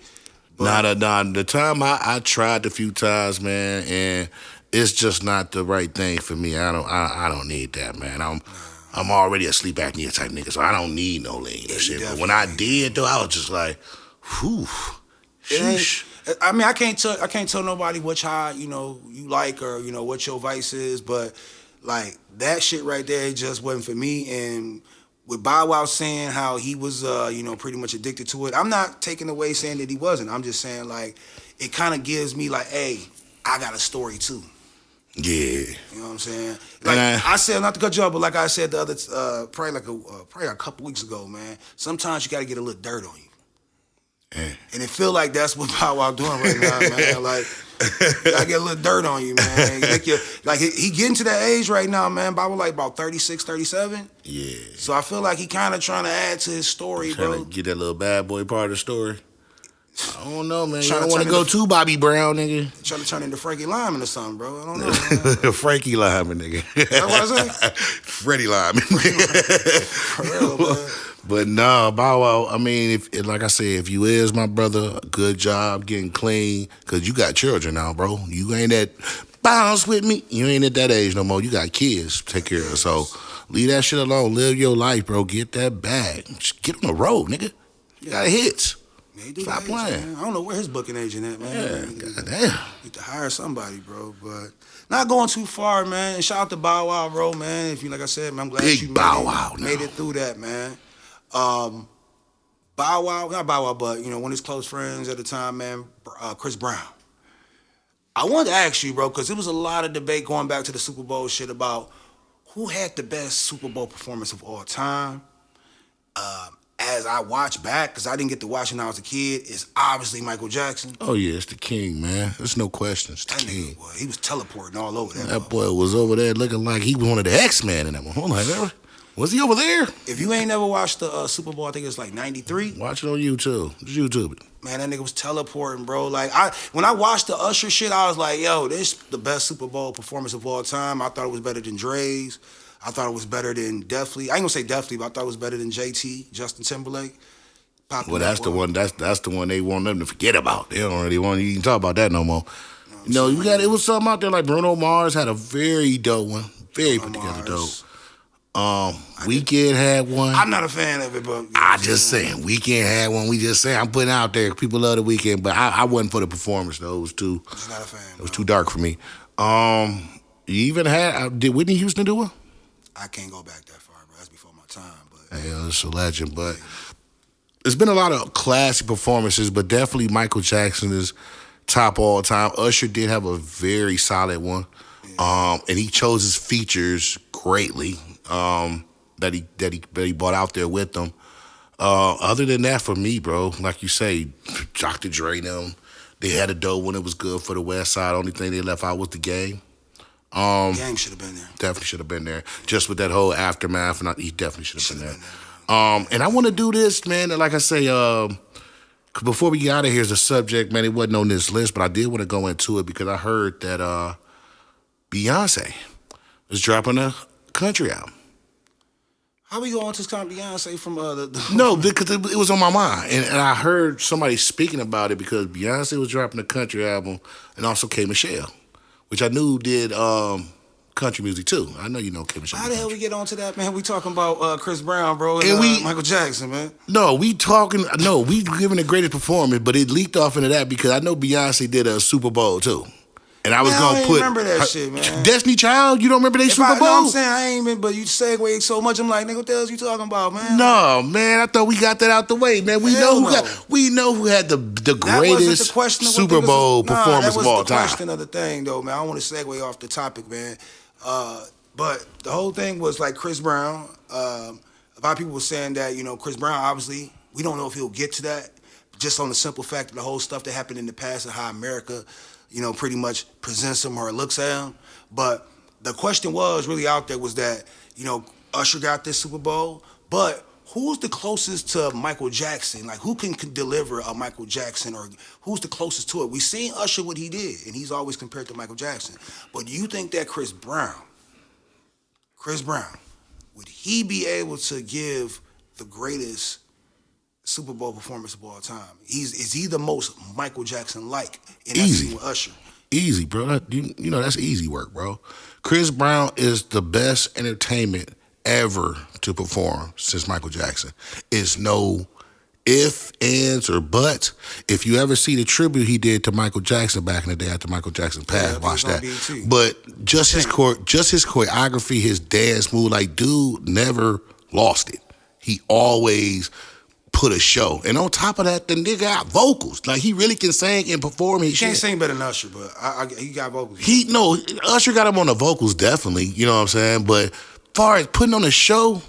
The time I tried a few times, man, and it's just not the right thing for me. I don't need that, man. I'm already a sleep apnea type nigga, so I don't need no lean and shit. But when I did, though, I was just like, whew. I mean, I can't tell nobody which high, you know, you like or, you know, what your vice is, but like that shit right there just wasn't for me. And with Bow Wow saying how he was, you know, pretty much addicted to it, I'm not taking away saying that he wasn't. I'm just saying like it kind of gives me like, hey, I got a story too. Yeah. You know what I'm saying? Like I said, not to cut you off, but like I said the other, probably a couple weeks ago, man. Sometimes you got to get a little dirt on you. Yeah. And it feel like that's what Bow Wow doing right now, man. Like, I get a little dirt on you, man. Like he getting to that age right now, man. Bow Wow like about 36, 37. Yeah. So I feel like he kind of trying to add to his story, bro. Trying to get that little bad boy part of the story. I don't know, man. You don't want to go too Bobby Brown, nigga. Trying to turn into Frankie Lyman or something, bro. I don't know. Frankie Lyman, nigga. That's what I said? Freddie Lyman. For real, man. But nah, Bow Wow, I mean, like I said, if you is my brother, good job getting clean, because you got children now, bro. You ain't at bounce with me. You ain't at that age no more. You got kids to take care of. So leave that shit alone. Live your life, bro. Get that bag. Just get on the road, nigga. You got hits. Yeah, stop playing. Man. I don't know where his booking agent at, man. Yeah, goddamn. Need to hire somebody, bro. But not going too far, man. And shout out to Bow Wow, bro, man. If you, like I said, man, I'm glad Big you Bow Wow made it through that, man. Bow Wow, not Bow Wow, but, you know, one of his close friends at the time, man, Chris Brown. I wanted to ask you, bro, because there was a lot of debate going back to the Super Bowl shit about who had the best Super Bowl performance of all time. As I watch back, because I didn't get to watch when I was a kid, it's obviously Michael Jackson. Oh, yeah, it's the king, man. There's no question. It's the king. Boy, he was teleporting all over that. That boy was over there looking like he was one of the X-Men in that one. Hold on, was he over there? If you ain't never watched the Super Bowl, I think it was like 93. Watch it on YouTube. Just YouTube it. Man, that nigga was teleporting, bro. Like, when I watched the Usher shit, I was like, yo, this the best Super Bowl performance of all time. I thought it was better than Dre's. I thought it was better than Definitely. I ain't gonna say Definitely, but I thought it was better than JT, Justin Timberlake. Well, that's the one. That's the one they want them to forget about. They don't really want you to talk about that no more. No, you got it was something out there like Bruno Mars had a very dope one, very put together dope. Weeknd had one. I'm not a fan of it, but I just saying Weeknd had one. We just saying I'm putting out there. People love the Weeknd, but I wasn't for the performance though. It was too. I'm just not a fan. It was too dark for me. You even had did Whitney Houston do one? I can't go back that far, bro. That's before my time. But yeah, it's a legend. But there's been a lot of classic performances, but definitely Michael Jackson is top all time. Usher did have a very solid one, and he chose his features greatly. That he brought out there with them. Other than that, for me, bro, like you say, Dr. Dre them, they had a dope one. It was good for the West Side. Only thing they left out was the Game. Game should have been there. Definitely should have been there. Just with that whole aftermath, he definitely should have been there. And I want to do this, man. Like I say, before we get out of here, is the subject, man. It wasn't on this list, but I did want to go into it because I heard that Beyonce is dropping a country album. How we going to kind of Beyonce from the No, because it was on my mind, and I heard somebody speaking about it because Beyonce was dropping a country album, and also K Michelle, which I knew did country music too. I know you know K Michelle. How the hell we get onto that, man? We talking about Chris Brown, bro, And we- Michael Jackson, man. No, we giving the greatest performance, but it leaked off into that because I know Beyonce did a Super Bowl too. And I was Man, I gonna don't put remember that shit, man. Destiny Child. You don't remember they Super No, Bowl? I'm saying I ain't been, but you segue so much. I'm like, nigga, what the hell you talking about, man? No, man. I thought we got that out the way, man. We Hell know no. we know who had the That wasn't greatest the question of what Super niggas Bowl was, performance that of all was the time. question of the thing, though, man. I want to segue off the topic, man. But the whole thing was like Chris Brown. A lot of people were saying that, you know, Chris Brown, obviously, we don't know if he'll get to that, just on the simple fact of the whole stuff that happened in the past and how America, you know, pretty much presents him or looks at him. But the question was really out there was that, you know, Usher got this Super Bowl, but who's the closest to Michael Jackson? Like, who can deliver a Michael Jackson, or who's the closest to it? We seen Usher what he did, and he's always compared to Michael Jackson. But do you think that Chris Brown, would he be able to give the greatest Super Bowl performance of all time? Is he the most Michael Jackson-like in that Easy. scene with Usher? Easy, bro. You know that's easy work, bro. Chris Brown is the best entertainment ever to perform since Michael Jackson. It's no if, ands, or buts. If you ever see the tribute he did to Michael Jackson back in the day after Michael Jackson passed, I think watch that. it's on BET. But just his choreography, his dance move, like dude never lost it. He always put a show. And on top of that, the nigga got vocals. Like he really can sing and perform his He shit. can't sing better than Usher, but he got vocals. Usher got him on the vocals, definitely. You know what I'm saying? But far as putting on a show,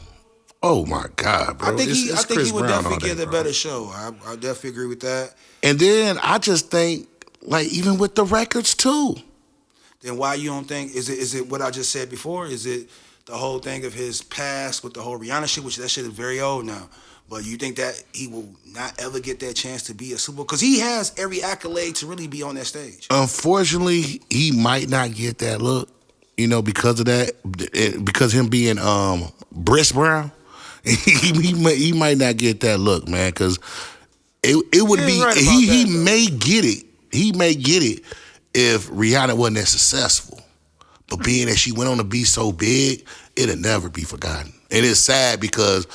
oh my God, bro. I think he Chris would Brown definitely all day, give a bro. better show. I definitely agree with that. And then I just think, like, even with the records too. Then why you don't think, is it what I just said before? Is it the whole thing of his past with the whole Rihanna shit, which that shit is very old now. But you think that he will not ever get that chance to be a Super Bowl? Because he has every accolade to really be on that stage. Unfortunately, he might not get that look, you know, because of that. Because him being Briss Brown, he might not get that look, man. Because it would You're be right about he that, though. may get it. He may get it if Rihanna wasn't as successful. But being that she went on to be so big, it'll never be forgotten. And it's sad because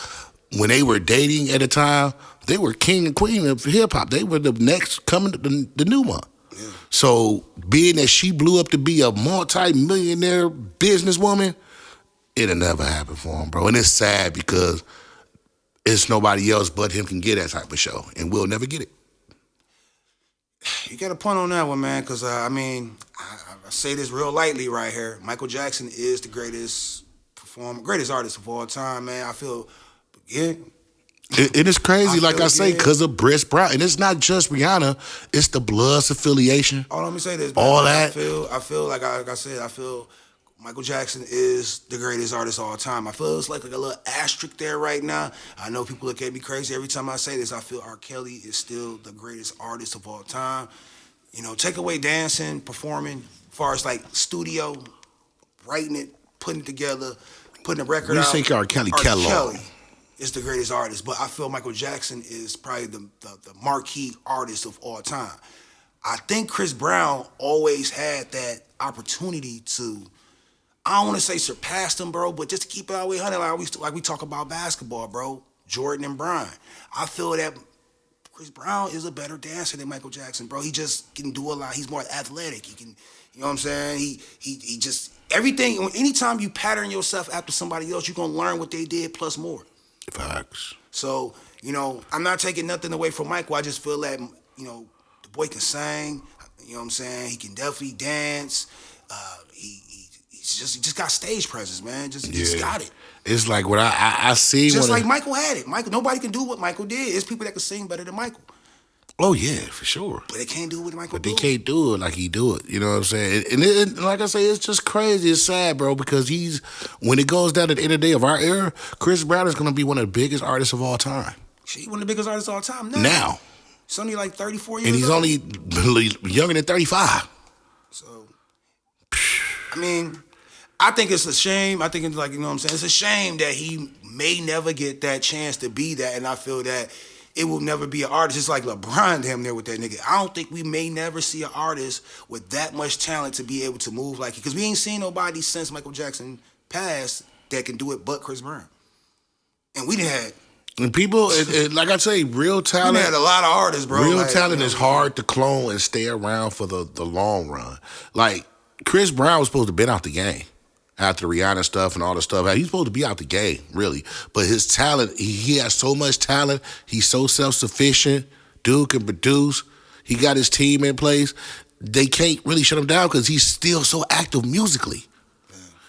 when they were dating at the time, they were king and queen of hip hop. They were the next coming, the new one. Yeah. So being that she blew up to be a multi-millionaire businesswoman, it'll never happen for him, bro. And it's sad because it's nobody else but him can get that type of show, and we'll never get it. You got a point on that one, man, because, I mean, I say this real lightly right here. Michael Jackson is the greatest artist of all time, man. I feel, yeah. It is crazy, like I say, yeah. because of Briss Brown. And it's not just Rihanna, it's the Bloods affiliation. Oh, let me say this, man. All that. I feel like I said, I feel Michael Jackson is the greatest artist of all time. I feel it's like a little asterisk there right now. I know people look at me crazy every time I say this. I feel R. Kelly is still the greatest artist of all time. You know, take away dancing, performing, as far as like studio, writing it, putting it together, putting a record We out. think R. Kelly catalog is the greatest artist, but I feel Michael Jackson is probably the marquee artist of all time. I think Chris Brown always had that opportunity to, I don't want to say surpass them, bro, but just to keep it all the way 100, like we talk about basketball, bro, Jordan and Bryant. I feel that Chris Brown is a better dancer than Michael Jackson, bro. He just can do a lot. He's more athletic. He can, you know what I'm saying? He just, everything, anytime you pattern yourself after somebody else, you're going to learn what they did plus more. Facts. So, you know, I'm not taking nothing away from Michael. I just feel that, you know, the boy can sing. You know what I'm saying? He can definitely dance. He just got stage presence, man. Just got it. It's like what I see. Just like Michael had it. Nobody can do what Michael did. It's people that can sing better than Michael. Oh yeah, for sure. But they can't do what Michael But they do. can't do it like he do it. You know what I'm saying? And like I say, it's just crazy. It's sad, bro, because when it goes down to the end of the day of our era, Chris Brown is going to be one of the biggest artists of all time. He's one of the biggest artists of all time Now. He's only like 34 years And he's old. only younger than 35. So, I mean, I think it's a shame. I think it's like, you know what I'm saying? It's a shame that he may never get that chance to be that, and I feel that it will never be an artist. It's like LeBron damn there with that nigga. I don't think we may never see an artist with that much talent to be able to move like it, because we ain't seen nobody since Michael Jackson passed that can do it but Chris Brown. And we done had... And people, like I say, real talent. We had a lot of artists, bro. Real like, talent is hard to clone and stay around for the long run. Like, Chris Brown was supposed to have been out the game after the Rihanna stuff and all the stuff. He's supposed to be out the game, really. But his talent, he has so much talent. He's so self-sufficient. Dude can produce. He got his team in place. They can't really shut him down because he's still so active musically.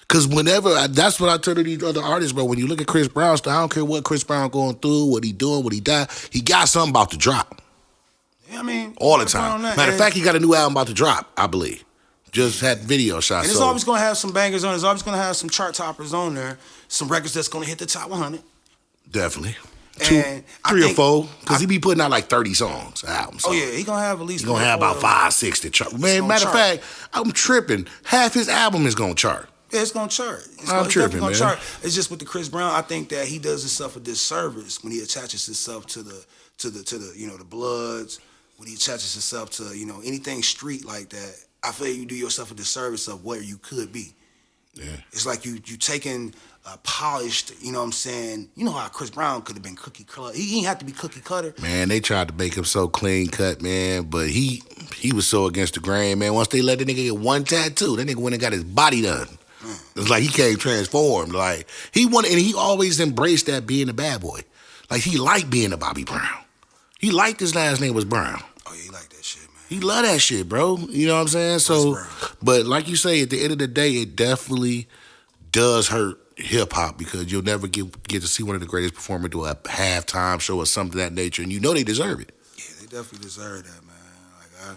Because whenever, that's what I tell to these other artists, bro. When you look at Chris Brown stuff, I don't care what Chris Brown going through, what he doing, what he died. He got something about to drop. Yeah, I mean, all the time. Matter of fact, he got a new album about to drop, I believe. Just had video shots. And it's always going to have some bangers on it. It's always going to have some chart toppers on there. Some records that's going to hit the top 100. Definitely. And three or four, because he be putting out like 30 songs, albums. Oh, yeah, he going to have at least... He going to have about 5, 6 to chart. Man, matter of fact, I'm tripping. Half his album is going to chart. Yeah, it's gonna chart. I'm tripping, man. Chart. It's just with the Chris Brown. I think that he does himself a disservice when he attaches himself to the the Bloods. When he attaches himself to anything street like that. I feel you do yourself a disservice of where you could be. Yeah, it's like you taking polished. You know what I'm saying? You know how Chris Brown could have been cookie cutter. He didn't have to be cookie cutter. Man, they tried to make him so clean cut, man, but he was so against the grain, man. Once they let the nigga get one tattoo, that nigga went and got his body done. It's like he came transformed. Like he wanted, and he always embraced that being a bad boy. Like he liked being a Bobby Brown. He liked his last name was Brown. Oh yeah, he liked that shit, man. He loved that shit, bro. You know what I'm saying? So, but like you say, at the end of the day, it definitely does hurt hip hop because you'll never get to see one of the greatest performers do a halftime show or something of that nature, and you know they deserve it. Yeah, they definitely deserve that, man. Like I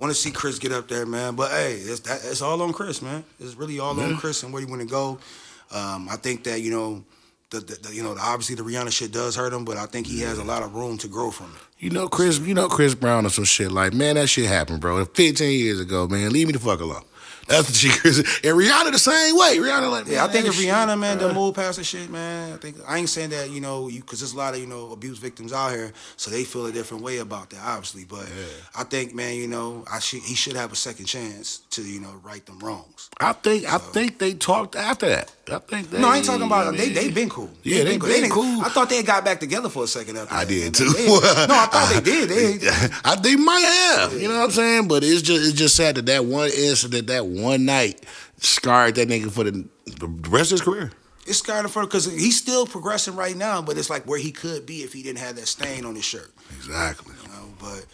want to see Chris get up there, man. But hey, it's all on Chris, man. It's really all on Chris and where he want to go. I think that obviously the Rihanna shit does hurt him, but I think he has a lot of room to grow from it. Chris Brown or some shit like, man, that shit happened, bro. 15 years ago, man. Leave me the fuck alone. That's what she Chris. And Rihanna the same way. Rihanna like, yeah, I think if Rihanna, man, done move past the shit, man. I ain't saying that, because there's a lot of, abuse victims out here, so they feel a different way about that, obviously. But I think, man, he should have a second chance to, right them wrongs. I think they talked after that. No, I ain't talking about they been cool. Yeah, they been cool. I thought they had got back together for a second after that. I did too. No, I thought they did. They might have. You know what I'm saying? But it's just sad that one incident, that one night, scarred that nigga for the rest of his career. It's scarred him for because he's still progressing right now, but it's like where he could be if he didn't have that stain on his shirt. Exactly. But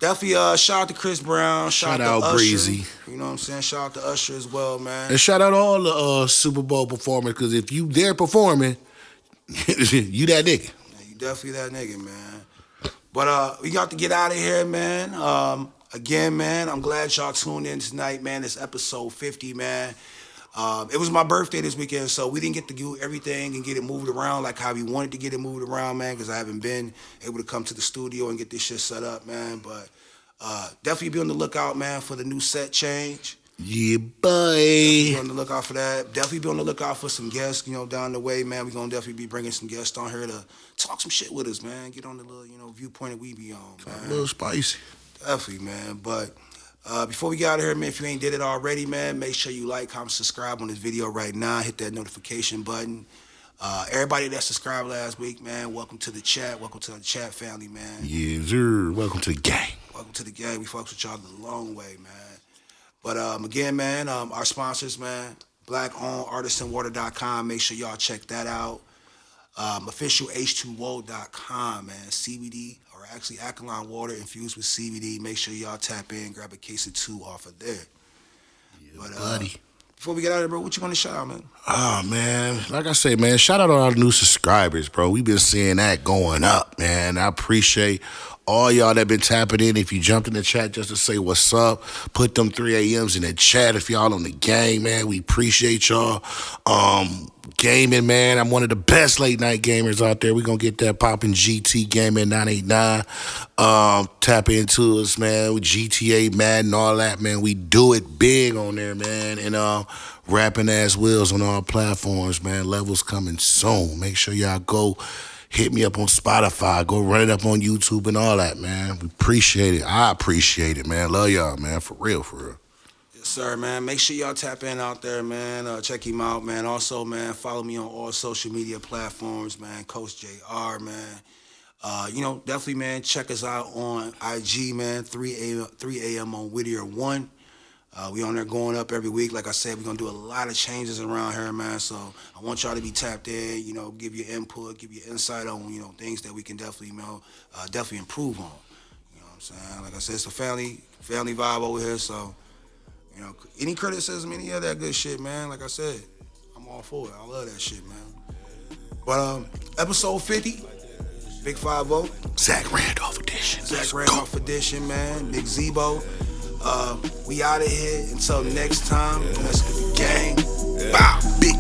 definitely shout out to Chris Brown. Shout out to BEEZY. Usher. You know what I'm saying? Shout out to Usher as well, man. And shout out all the Super Bowl performers, because if you there performing, you that nigga. Yeah, you definitely that nigga, man. But we got to get out of here, man. Again, man, I'm glad y'all tuned in tonight, man. It's episode 50, man. It was my birthday this weekend, so we didn't get to do everything and get it moved around like how we wanted to get it moved around, man, because I haven't been able to come to the studio and get this shit set up, man. But definitely be on the lookout, man, for the new set change. Yeah, boy. Be on the lookout for that. Definitely be on the lookout for some guests, down the way, man. We're going to definitely be bringing some guests on here to talk some shit with us, man. Get on the little, viewpoint that we be on, man. A little spicy. Definitely, man. But before we get out of here, man, if you ain't did it already, man, make sure you like, comment, subscribe on this video right now. Hit that notification button. Everybody that subscribed last week, man, welcome to the chat. Welcome to the chat family, man. Yes, sir. Welcome to the gang. Welcome to the gang. We fucks with y'all the long way, man. But again, man, our sponsors, man, blackownedArtisanWater.com. Make sure y'all check that out. Official H2O.com, man. CBD, or actually alkaline water infused with CBD. Make sure y'all tap in, grab a case of 2 off of there. Yeah, buddy. Before we get out of here, bro, what you want to shout out, man? Oh, man. Like I say, man, shout out to all the new subscribers, bro. We've been seeing that going up, man. I appreciate All y'all that been tapping in, if you jumped in the chat just to say what's up, put them 3 a.m.s in the chat. If y'all on the gang, man, we appreciate y'all. Gaming, man, I'm one of the best late night gamers out there. We gonna get that popping. GT Gaming 989. Tap into us, man. With GTA, Madden, all that, man. We do it big on there, man. And rapping ass willz on all platforms, man. Levels coming soon. Make sure y'all go hit me up on Spotify. Go run it up on YouTube and all that, man. We appreciate it. I appreciate it, man. Love y'all, man. For real, for real. Yes, sir, man. Make sure y'all tap in out there, man. Check him out, man. Also, man, follow me on all social media platforms, man. Coachjaer, man. You know, definitely, man, check us out on IG, man. 3 a.m. on Whittier 1. We on there going up every week. Like I said, we're going to do a lot of changes around here, man. So I want y'all to be tapped in, you know, give your input, give your insight on, you know, things that we can definitely, you know, definitely improve on. You know what I'm saying? Like I said, it's a family vibe over here. So, you know, any criticism, any of that good shit, man, like I said, I'm all for it. I love that shit, man. But episode 50, Big 5-0. Zach Randolph edition. Zach Randolph edition, man. Big Zebo. We out of here until next time. Let's get the gang. Bow. Big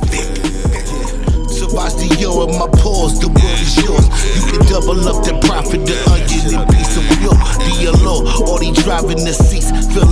So watch the yo in my paws, the world is yours. You can double up the profit, the onion and piece of real. Be alone, all these driving the seats. Feel